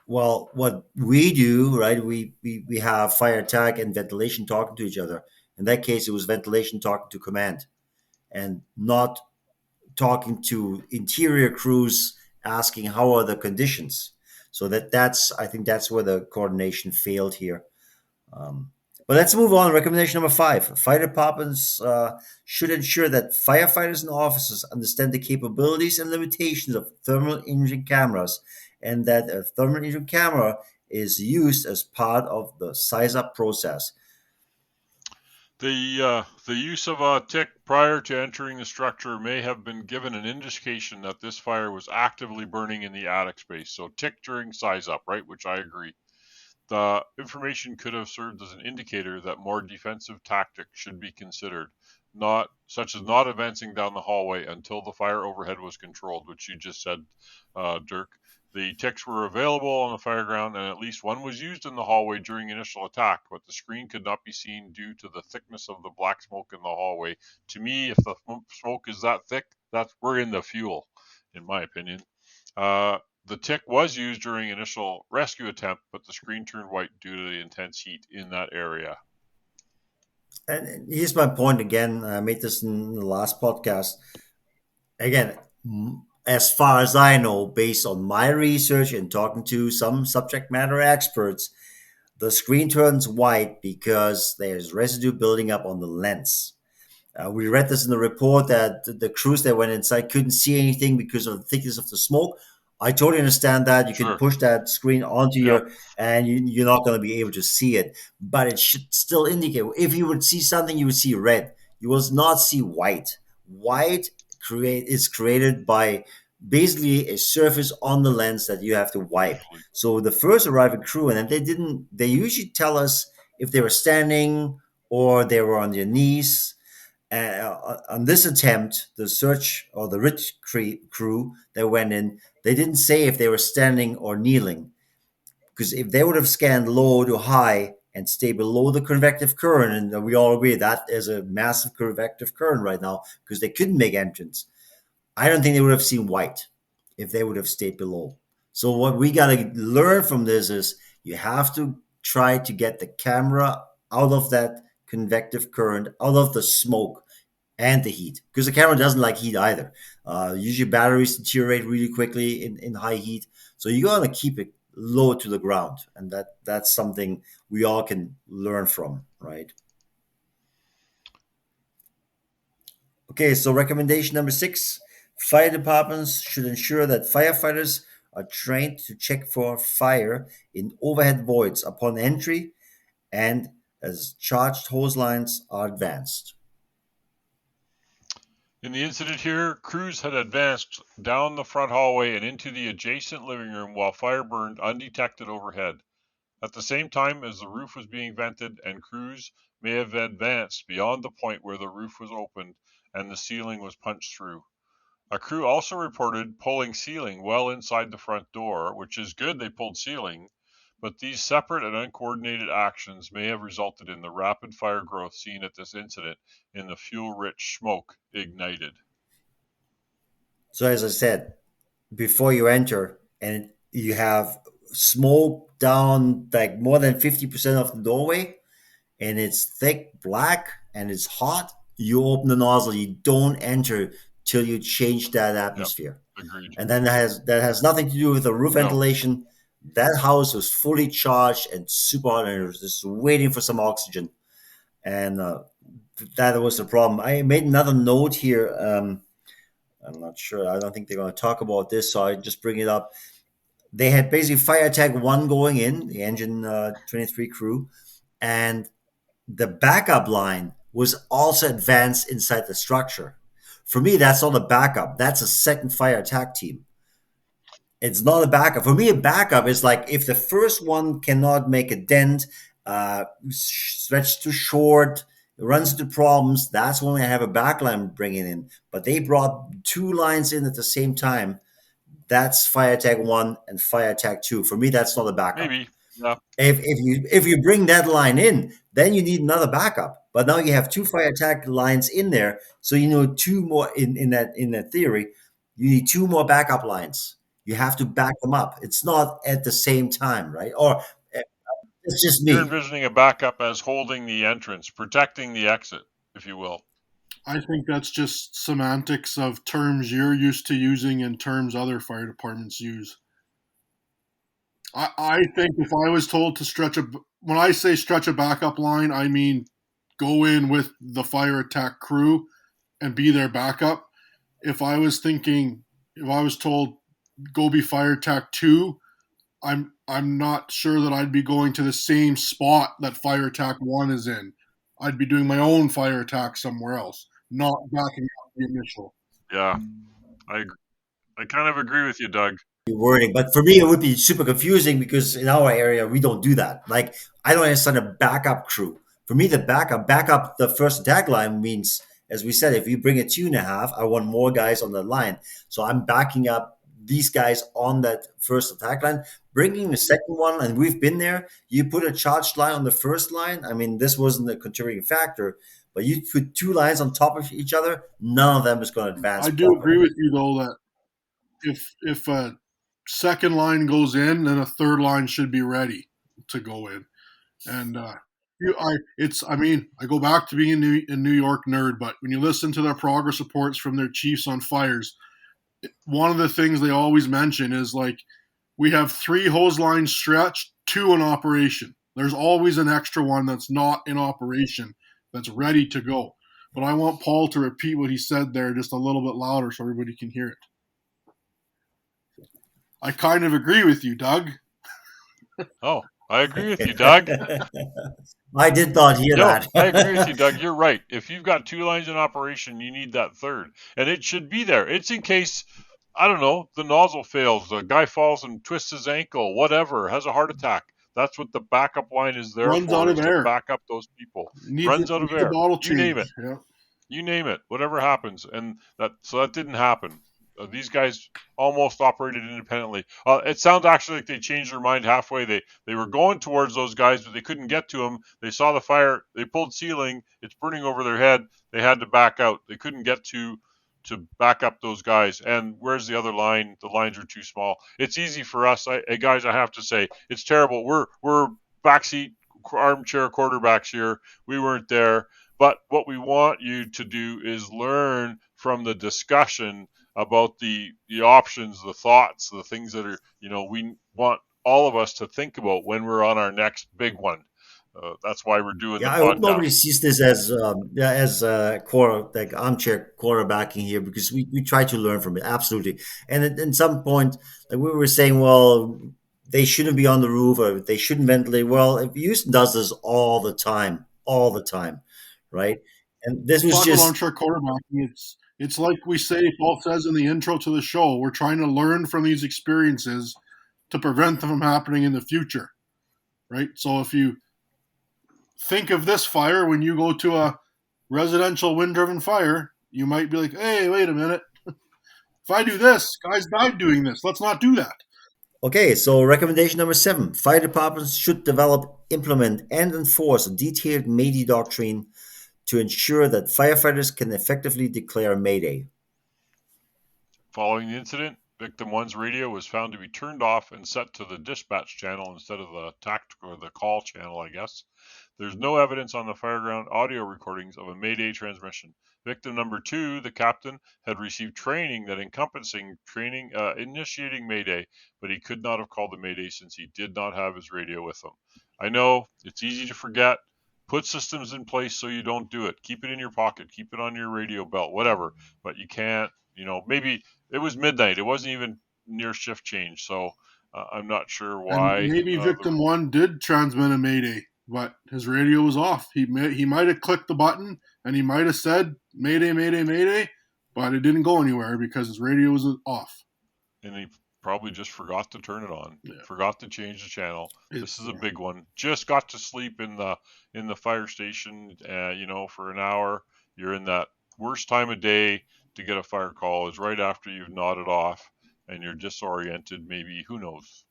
well, what we do, right, we have fire attack and ventilation talking to each other. In that case, it was ventilation talking to command and not talking to interior crews asking how are the conditions. So I think that's where the coordination failed here. But let's move on. Recommendation number 5. Fire departments should ensure that firefighters and officers understand the capabilities and limitations of thermal imaging cameras, and that a thermal imaging camera is used as part of the size-up process. The use of a tick prior to entering the structure may have been given an indication that this fire was actively burning in the attic space. So tick during size up, right? Which I agree. The information could have served as an indicator that more defensive tactics should be considered, such as not advancing down the hallway until the fire overhead was controlled, which you just said, Dirk. The ticks were available on the fireground, and at least one was used in the hallway during initial attack, but the screen could not be seen due to the thickness of the black smoke in the hallway. To me, if the smoke is that thick, we're in the fuel, in my opinion. The tick was used during initial rescue attempt, but the screen turned white due to the intense heat in that area. And here's my point again. I made this in the last podcast. Again, as far as I know, based on my research and talking to some subject matter experts, the screen turns white because there's residue building up on the lens. We read this in the report that the crews that went inside couldn't see anything because of the thickness of the smoke. I totally understand that. You can push that screen onto and you're not going to be able to see it. But it should still indicate, if you would see something, you would see red. You will not see white. White is created by basically a surface on the lens that you have to wipe. So the first arriving crew, and they usually tell us if they were standing or they were on their knees. On this attempt, the search or the rich crew that went in, they didn't say if they were standing or kneeling, because if they would have scanned low to high and stay below the convective current, and we all agree that is a massive convective current right now because they couldn't make entrance, I don't think they would have seen white if they would have stayed below. So what we got to learn from this is you have to try to get the camera out of that convective current, out of the smoke and the heat, because the camera doesn't like heat either. Usually batteries deteriorate really quickly in high heat. So you got to keep it low to the ground. And that's something we all can learn from, right? Okay, so recommendation number 6, fire departments should ensure that firefighters are trained to check for fire in overhead voids upon entry and as charged hose lines are advanced. In the incident here, crews had advanced down the front hallway and into the adjacent living room while fire burned undetected overhead. At the same time as the roof was being vented, and crews may have advanced beyond the point where the roof was opened and the ceiling was punched through. A crew also reported pulling ceiling well inside the front door, which is good they pulled ceiling, but these separate and uncoordinated actions may have resulted in the rapid fire growth seen at this incident in the fuel-rich smoke ignited. So as I said, before you enter and you have smoke down like more than 50% of the doorway and it's thick black and it's hot, you open the nozzle. You don't enter till you change that atmosphere. Yep, agreed. And then that has nothing to do with the roof ventilation. That house was fully charged and super hot, and it was just waiting for some oxygen. And that was the problem. I made another note here. I'm not sure. I don't think they're going to talk about this, so I just bring it up. They had basically fire attack 1 going in, the engine 23 crew, and the backup line was also advanced inside the structure. For me, that's not a backup. That's a second fire attack team. It's not a backup. For me, a backup is like if the first one cannot make a dent, stretched too short, runs into problems, that's when I have a backline bringing in. But they brought 2 lines in at the same time. That's fire attack 1 and fire attack 2. For me, that's not a backup. Maybe, yeah. If you bring that line in, then you need another backup. But now you have 2 fire attack lines in there, so you know 2 more in that theory. You need 2 more backup lines. You have to back them up. It's not at the same time, right? Or it's just me. You're envisioning a backup as holding the entrance, protecting the exit, if you will. I think that's just semantics of terms you're used to using and terms other fire departments use. I think if I was told to when I say stretch a backup line, I mean go in with the fire attack crew and be their backup. If I was told go be fire attack 2, I'm not sure that I'd be going to the same spot that fire attack 1 is in. I'd be doing my own fire attack somewhere else, not backing up the initial. Yeah, I kind of agree with you, Doug. wording. But for me, it would be super confusing because in our area we don't do that. Like I don't understand a backup crew. For me, the backup the first attack line means, as we said, if you bring a 2.5, I want more guys on the line. So I'm backing up these guys on that first attack line, bringing the second one, and we've been there. You put a charged line on the first line. I mean, this wasn't a contributing factor, but you put two lines on top of each other, none of them is going to advance. I do agree with you though that if a second line goes in, then a third line should be ready to go in. And I go back to being a New York nerd, but when you listen to their progress reports from their chiefs on fires, one of the things they always mention is like we have 3 hose lines stretched, 2 in operation. There's always an extra one that's not in operation that's ready to go. But I want Paul to repeat what he said there just a little bit louder so everybody can hear it. I kind of agree with you, Doug. Oh, I agree with you, Doug. I did not hear that. I agree with you, Doug. You're right. If you've got 2 lines in operation, you need that third. And it should be there. It's in case, I don't know, the nozzle fails, the guy falls and twists his ankle, whatever, has a heart attack. That's what the backup line is there Runs for, out of is air. to back up those people. Runs out of air. You name it. Yeah. You name it. Whatever happens. And that didn't happen. These guys almost operated independently. It sounds actually like they changed their mind halfway. They were going towards those guys, but they couldn't get to them. They saw the fire. They pulled ceiling. It's burning over their head. They had to back out. They couldn't get to back up those guys. And where's the other line? The lines are too small. It's easy for us, guys. I have to say, it's terrible. We're backseat armchair quarterbacks here. We weren't there. But what we want you to do is learn from the discussion about the options, the thoughts, the things that are, we want all of us to think about when we're on our next big one. That's why we're doing the podcast. I hope nobody sees this as like armchair quarterbacking here, because we try to learn from it, absolutely. And at some point, like we were saying, well, they shouldn't be on the roof or they shouldn't ventilate. Well, if Houston does this all the time, right? And this was just armchair quarterbacking. It's like we say, Paul says in the intro to the show, we're trying to learn from these experiences to prevent them from happening in the future, right? So if you think of this fire when you go to a residential wind-driven fire, you might be like, hey, wait a minute. If I do this, guys died doing this. Let's not do that. Okay, so recommendation number 7. Fire departments should develop, implement, and enforce a detailed Mayday doctrine to ensure that firefighters can effectively declare Mayday. Following the incident, Victim 1's radio was found to be turned off and set to the dispatch channel instead of the tactical or the call channel, I guess. There's no evidence on the fireground audio recordings of a Mayday transmission. Victim number 2, the captain, had received training that encompassing training initiating Mayday, but he could not have called the Mayday since he did not have his radio with him. I know it's easy to forget. Put systems in place so you don't do it. Keep it in your pocket. Keep it on your radio belt, whatever. But you can't, maybe it was midnight. It wasn't even near shift change. So I'm not sure why. And maybe Victim 1 did transmit a Mayday, but his radio was off. He might have clicked the button and he might have said Mayday, Mayday, Mayday, but it didn't go anywhere because his radio was off. And he probably just forgot to turn it on. Yeah. Forgot to change the channel. This is a big one. Just got to sleep in the fire station, for an hour. You're in that worst time of day to get a fire call is right after you've nodded off and you're disoriented. Maybe, who knows?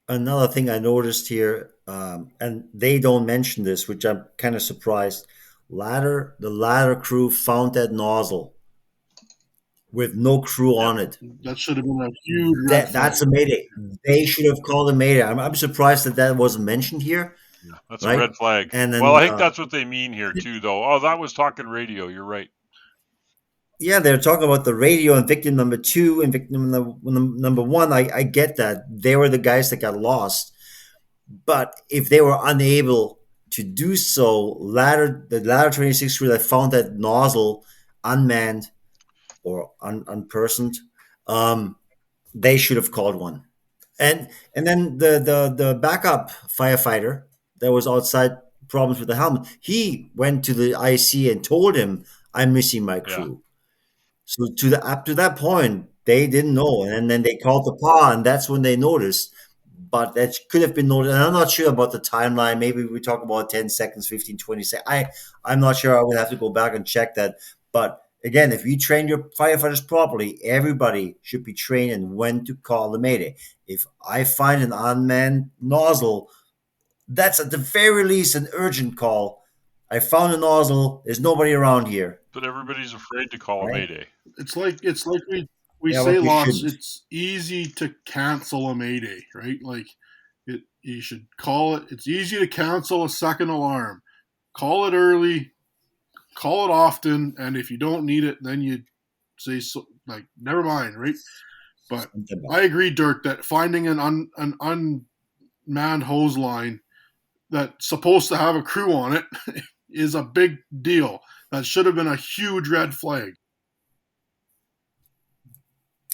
Another thing I noticed here, and they don't mention this, which I'm kind of surprised. The ladder crew found that nozzle with no crew on it. That should have been a huge That's a Mayday. They should have called a Mayday. I'm surprised that wasn't mentioned here. Yeah, that's right? a red flag. And then, I think that's what they mean here too, though. Oh, that was talking radio. You're right. Yeah, they're talking about the radio and victim number 2 and victim number 1. I get that. They were the guys that got lost. But if they were unable to do so, the ladder 26 crew that found that nozzle unmanned or unpersoned, they should have called one. And then the backup firefighter that was outside, problems with the helmet, he went to the IC and told him, I'm missing my crew. Yeah. So up to that point, they didn't know, and then they called the PA, and that's when they noticed. But that could have been noticed, and I'm not sure about the timeline. Maybe we talk about 10 seconds, 15, 20 seconds. I'm not sure. I would have to go back and check that. But again, if you train your firefighters properly, everybody should be trained in when to call the mayday. If I find an unmanned nozzle, that's at the very least an urgent call. I found a nozzle. There's nobody around here, But everybody's afraid to call a right? mayday. It's like we Yeah, say but you lots. shouldn't. It's easy to cancel a mayday, right? Like you should call it. It's easy to cancel a second alarm. Call it early, call it often, and if you don't need it, then you say so, like never mind, right? But I agree, Dirk, that finding an unmanned hose line that's supposed to have a crew on it is a big deal. That should have been a huge red flag.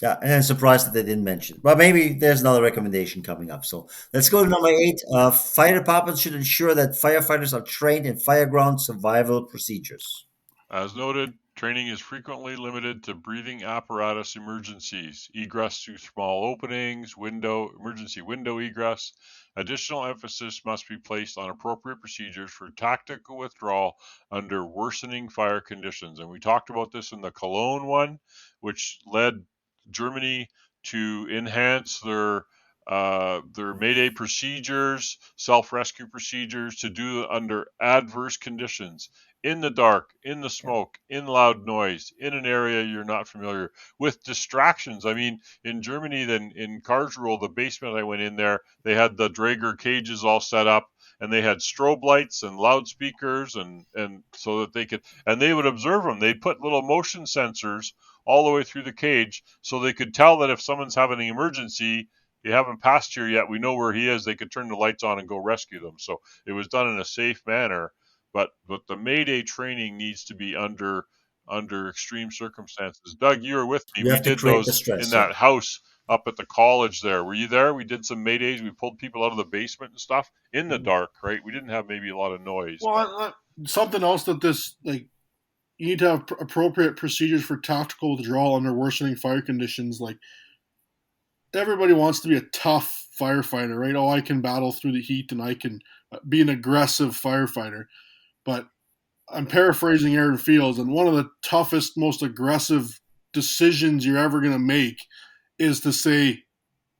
Yeah, and I'm surprised that they didn't mention. But maybe there's another recommendation coming up. So let's go to number 8. Fire departments should ensure that firefighters are trained in fireground survival procedures. As noted, training is frequently limited to breathing apparatus emergencies, egress through small openings, emergency window egress. Additional emphasis must be placed on appropriate procedures for tactical withdrawal under worsening fire conditions. And we talked about this in the Cologne one, which led Germany to enhance their Mayday procedures, self-rescue procedures to do under adverse conditions, in the dark, in the smoke, in loud noise, in an area you're not familiar with, distractions. I mean, in Germany, then in Karlsruhe, the basement I went in there, they had the Draeger cages all set up, and they had strobe lights and loudspeakers, and so that they could, and they would observe them. They'd put little motion sensors all the way through the cage so they could tell that if someone's having an emergency, you haven't passed here yet, we know where he is, they could turn the lights on and go rescue them. So it was done in a safe manner. But the Mayday training needs to be under extreme circumstances. Doug, you were with me. You We have to did create the those stress. in Yeah. that house up at the college there. Were you there? We did some Maydays. We pulled people out of the basement and stuff in the dark, right? We didn't have maybe a lot of noise. Well, something else that this like you need to have appropriate procedures for tactical withdrawal under worsening fire conditions. Like everybody wants to be a tough firefighter, right? Oh, I can battle through the heat and I can be an aggressive firefighter. But I'm paraphrasing Aaron Fields, and one of the toughest, most aggressive decisions you're ever going to make is to say,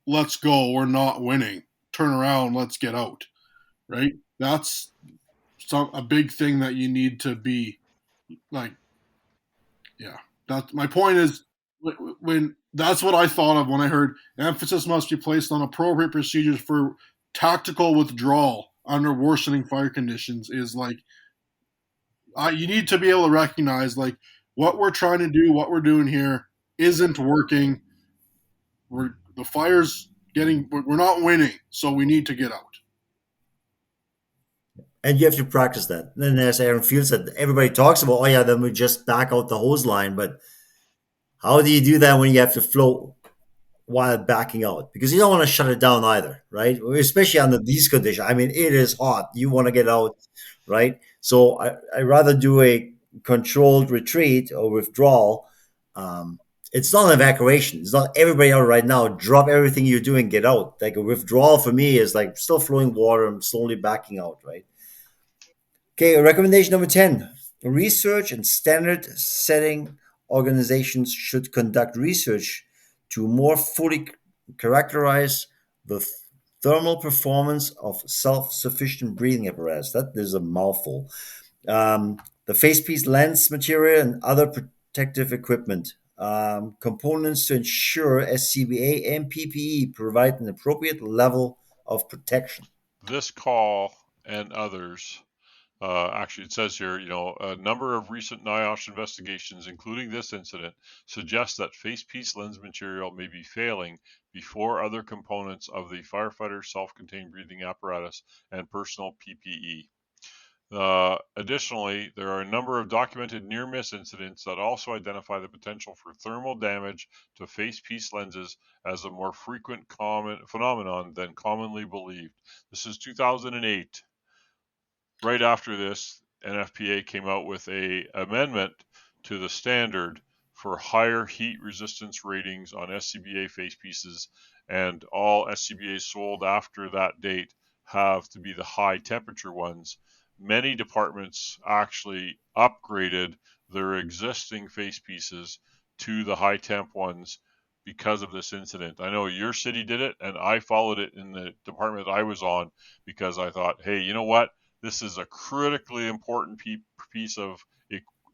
let's go, we're not winning. Turn around, let's get out, right? That's a big thing that you need to be like, yeah. That my point is when that's what I thought of when I heard emphasis must be placed on appropriate procedures for tactical withdrawal under worsening fire conditions is like you need to be able to recognize like what we're trying to do, what we're doing here isn't working. The fire's getting, we're not winning, so we need to get out. And you have to practice that. And then, as Aaron Field said, everybody talks about, oh, yeah, then we just back out the hose line. But how do you do that when you have to float while backing out? Because you don't want to shut it down either, right? Especially under these conditions. I mean, it is hot. You want to get out, right? So I rather do a controlled retreat or withdrawal. It's not an evacuation. It's not everybody out right now. Drop everything you're doing, get out. Like a withdrawal for me is like still flowing water. I'm slowly backing out, right? Okay, recommendation number 10. Research and standard setting organizations should conduct research to more fully characterize the thermal performance of self-sufficient breathing apparatus. That is a mouthful. The facepiece lens material and other protective equipment. Components to ensure SCBA and PPE provide an appropriate level of protection. This call and others. Actually, it says here, a number of recent NIOSH investigations, including this incident, suggest that facepiece lens material may be failing before other components of the firefighter self-contained breathing apparatus and personal PPE. Additionally, there are a number of documented near-miss incidents that also identify the potential for thermal damage to facepiece lenses as a more frequent common phenomenon than commonly believed. This is 2008. Right after this, NFPA came out with a amendment to the standard for higher heat resistance ratings on SCBA face pieces, and all SCBAs sold after that date have to be the high temperature ones. Many departments actually upgraded their existing face pieces to the high temp ones because of this incident. I know your city did it, and I followed it in the department I was on because I thought, hey, you know what? This is a critically important piece of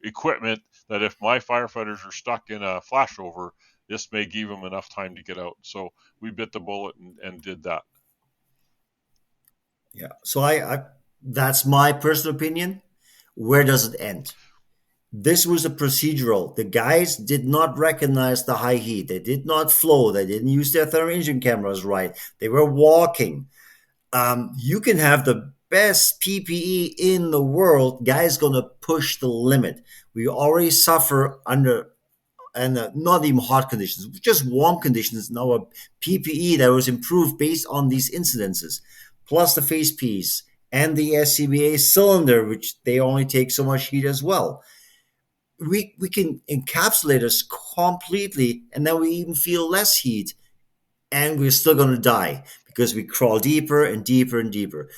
equipment that if my firefighters are stuck in a flashover, this may give them enough time to get out. So we bit the bullet and did that. Yeah. So I that's my personal opinion. Where does it end? This was a procedural. The guys did not recognize the high heat. They did not flow. They didn't use their thermal imaging cameras right. They were walking. You can have the best PPE in the world. Guys gonna push the limit. We already suffer under and not even hot conditions, just warm conditions. Now a PPE that was improved based on these incidences, plus the face piece and the SCBA cylinder, which they only take so much heat as well. We can encapsulate us completely, and then we even feel less heat, and we're still going to die because we crawl deeper and deeper and deeper.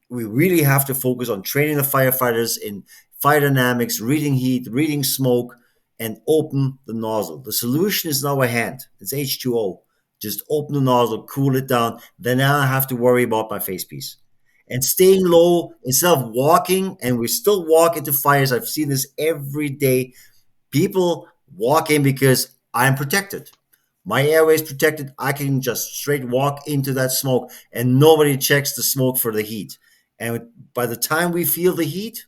We really have to focus on training the firefighters in fire dynamics, reading heat, reading smoke, and open the nozzle. The solution is now at hand. It's H2O. Just open the nozzle, cool it down. Then now I have to worry about my face piece. And staying low instead of walking, and we still walk into fires. I've seen this every day. People walk in because I'm protected. My airway is protected. I can just straight walk into that smoke, and nobody checks the smoke for the heat. And by the time we feel the heat,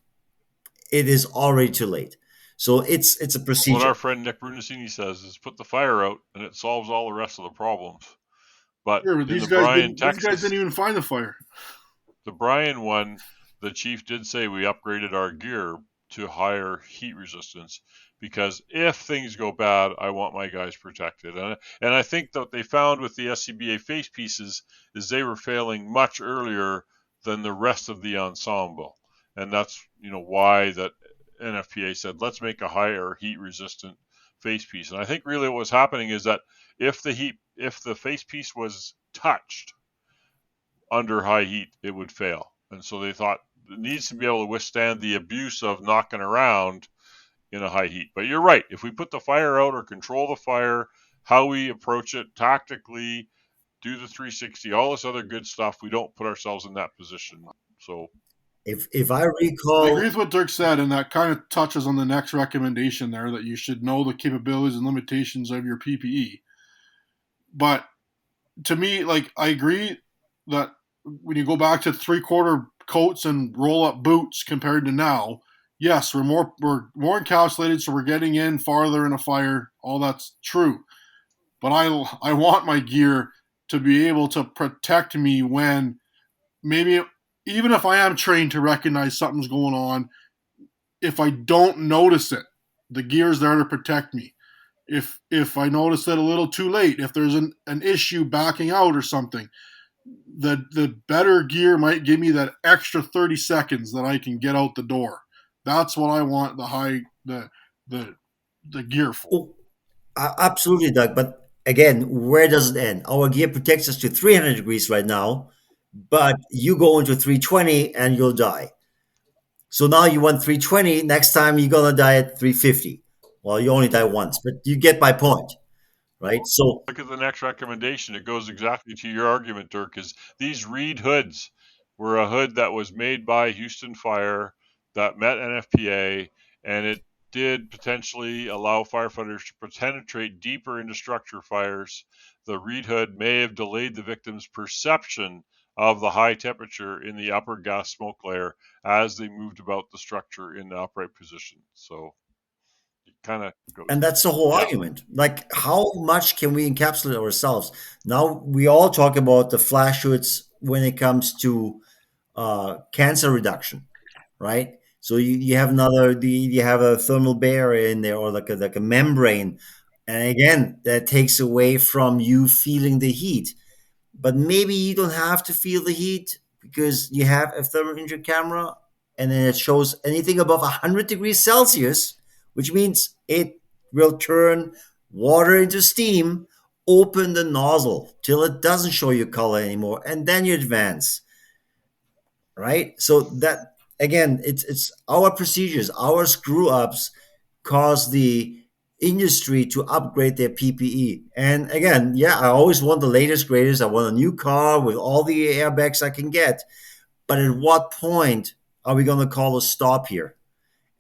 it is already too late. So it's a procedure. What our friend Nick Brunacini says is put the fire out, and it solves all the rest of the problems. But Sure, but in these the Bryan, Texas, guys didn't even find the fire. The Bryan one, the chief did say we upgraded our gear to higher heat resistance because if things go bad, I want my guys protected. And I think that they found with the SCBA face pieces is they were failing much earlier than the rest of the ensemble. And that's, why that NFPA said, let's make a higher heat resistant face piece. And I think really what was happening is that if the face piece was touched under high heat, it would fail. And so they thought it needs to be able to withstand the abuse of knocking around in a high heat. But you're right. If we put the fire out or control the fire, how we approach it tactically, do the 360, all this other good stuff, we don't put ourselves in that position. So if I recall, I agree with what Dirk said, and that kind of touches on the next recommendation there, that you should know the capabilities and limitations of your PPE. But to me, I agree that when you go back to 3/4 coats and roll up boots compared to now, yes, we're more encapsulated, so we're getting in farther in a fire. All that's true, but I want my gear to be able to protect me when maybe even if I am trained to recognize something's going on, if I don't notice it, the gear's there to protect me. If I notice it a little too late, if there's an issue backing out or something, the better gear might give me that extra 30 seconds that I can get out the door. That's what I want the gear for. oh, absolutely, Doug. But again, where does it end? Our gear protects us to 300 degrees right now, but you go into 320 and you'll die. So now you want 320. Next time you're gonna die at 350. Well, you only die once, but you get my point, right? So look at the next recommendation. It goes exactly to your argument, Dirk, is these Reed hoods were a hood that was made by Houston Fire that met NFPA, and it did potentially allow firefighters to penetrate deeper into structure fires. The Reed hood may have delayed the victim's perception of the high temperature in the upper gas smoke layer as they moved about the structure in the upright position. So it kind of goes. and that's the whole argument. Like, how much can we encapsulate ourselves? Now we all talk about the flash hoods when it comes to cancer reduction, right? So you have you have a thermal barrier in there, or like a membrane, and again that takes away from you feeling the heat. But maybe you don't have to feel the heat because you have a thermal imaging camera, and then it shows anything above 100 degrees Celsius, which means it will turn water into steam. Open the nozzle till it doesn't show you color anymore, and then you advance. Right? So that again, it's our procedures, our screw ups cause the industry to upgrade their PPE. And again, yeah, I always want the latest, greatest. I want a new car with all the airbags I can get. But at what point are we going to call a stop here?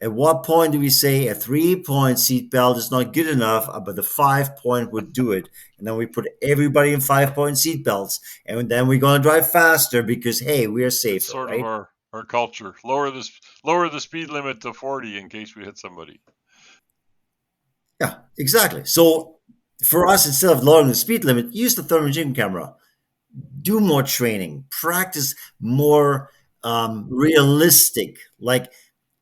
At what point do we say a 3-point seatbelt is not good enough, but the 5-point would do it? And then we put everybody in 5-point seatbelts, and then we're going to drive faster because, hey, we're It's safer, sort of right? our culture. Lower the speed limit to 40 in case we hit somebody. Yeah, exactly. So for us, instead of lowering the speed limit, use the thermal imaging camera. Do more training. Practice more realistic. Like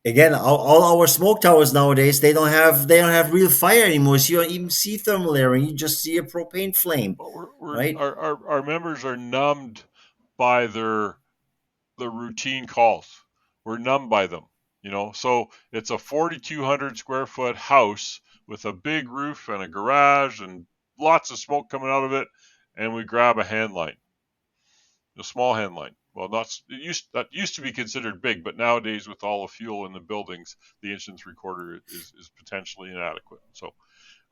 again, all our smoke towers nowadays they don't have real fire anymore. So you don't even see thermal layering. You just see a propane flame, But right? our members are numbed by the routine calls. We're numbed by them, So it's a 4,200 square foot house with a big roof and a garage and lots of smoke coming out of it, and we grab a hand line, a small hand line. Well, that used to be considered big, but nowadays with all the fuel in the buildings, the incident recorder is potentially inadequate. So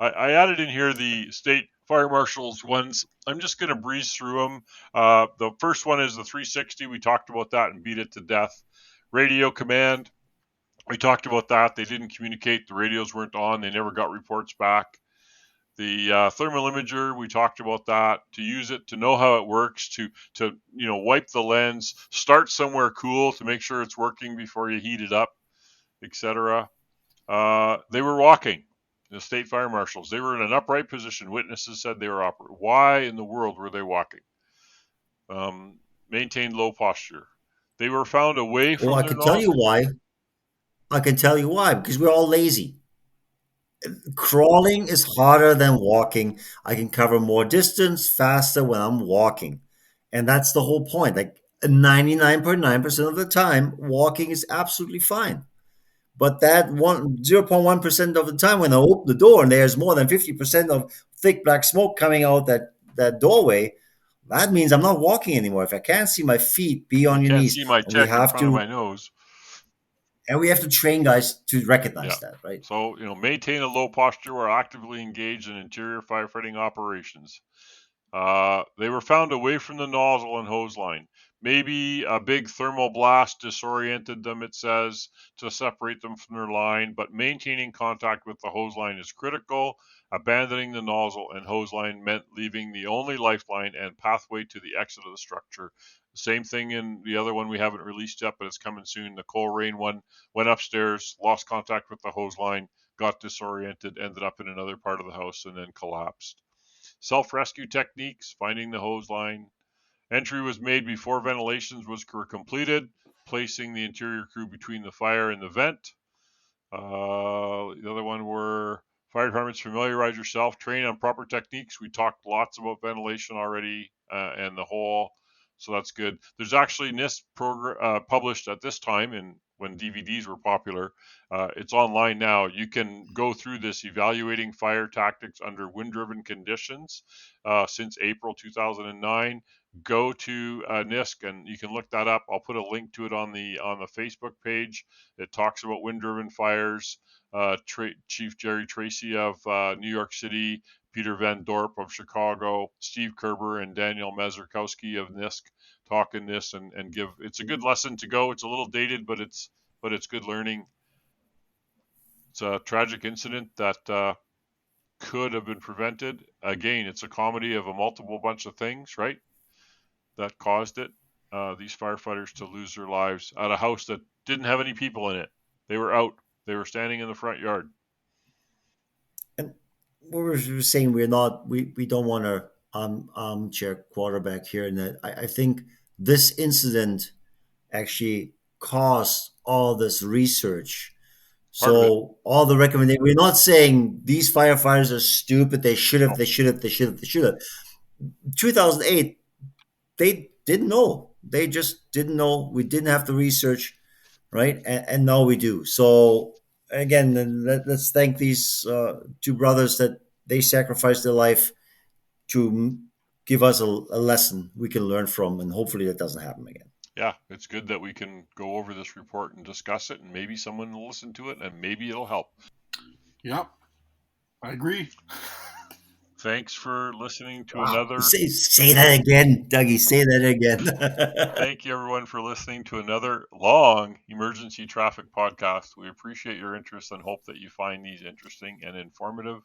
I added in here the state fire marshals ones. I'm just going to breeze through them. The first one is the 360. We talked about that and beat it to death. Radio command. We talked about that. They didn't communicate. The radios weren't on. They never got reports back. The thermal imager, we talked about that. To use it, to know how it works, to wipe the lens, start somewhere cool to make sure it's working before you heat it up, etc. They were walking. The state fire marshals. They were in an upright position. Witnesses said they were upright. Why in the world were they walking? Maintained low posture. They were found away Well, from I their can tell you nozzle. why. I can tell you why, because we're all lazy. Crawling is harder than walking. I can cover more distance faster when I'm walking. And that's the whole point. Like 99.9% of the time, walking is absolutely fine. But that 0.1% of the time when I open the door and there's more than 50% of thick black smoke coming out that doorway, that means I'm not walking anymore. If I can't see my feet, be You on your can't knees. see my And we tech in have front of to my nose. and we have to train guys to Yeah. recognize that, right? So, maintain a low posture or actively engage in interior firefighting operations. They were found away from the nozzle and hose line. Maybe a big thermal blast disoriented them, it says, to separate them from their line, but maintaining contact with the hose line is critical. Abandoning the nozzle and hose line meant leaving the only lifeline and pathway to the exit of the structure. Same thing in the other one we haven't released yet, but it's coming soon. The Coleraine one went upstairs, lost contact with the hose line, got disoriented, ended up in another part of the house, and then collapsed. Self-rescue techniques, finding the hose line. Entry was made before ventilations were completed, placing the interior crew between the fire and the vent. The other one were fire departments, familiarize yourself, train on proper techniques. We talked lots about ventilation already and the whole, so that's good. There's actually NIST published at this time, and when DVDs were popular. It's online now. You can go through this evaluating fire tactics under wind-driven conditions since April 2009. Go to NIST and you can look that up. I'll put a link to it on the Facebook page. It talks about wind-driven fires. Chief Jerry Tracy of New York City, Peter Van Dorp of Chicago, Steve Kerber, and Daniel Mazurkowski of NIST talking this and give. It's a good lesson to go. It's a little dated, but it's good learning. It's a tragic incident that could have been prevented. Again, it's a comedy of a multiple bunch of things, right? That caused it. These firefighters to lose their lives at a house that didn't have any people in it. They were out. They were standing in the front yard. And what we're saying, we don't want to armchair quarterback here, and that I think this incident actually caused all this research. Part of it. So all the recommendation, we're not saying these firefighters are stupid. They should have. No. They should have. They should have. They should have. 2008, they didn't know. They just didn't know. We didn't have the research, right? And now we do. So again, let's thank these two brothers that they sacrificed their life to give us a lesson we can learn from, and hopefully that doesn't happen again. Yeah, it's good that we can go over this report and discuss it, and maybe someone will listen to it, and maybe it'll help. Yep, I agree. Thanks for listening to another. Say that again, Dougie. Say that again. Thank you, everyone, for listening to another long emergency traffic podcast. We appreciate your interest and hope that you find these interesting and informative.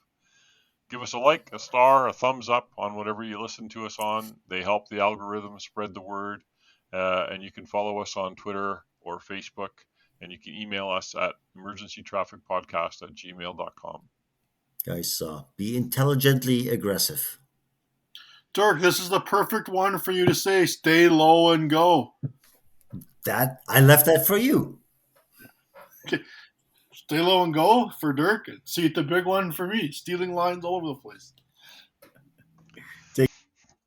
Give us a like, a star, a thumbs up on whatever you listen to us on. They help the algorithm spread the word. And you can follow us on Twitter or Facebook. And you can email us at emergencytrafficpodcast@gmail.com. Guys, be intelligently aggressive. Dirk, this is the perfect one for you to say. Stay low and go. That I left that for you. Okay. Stay low and go for Dirk. See the big one for me. Stealing lines all over the place.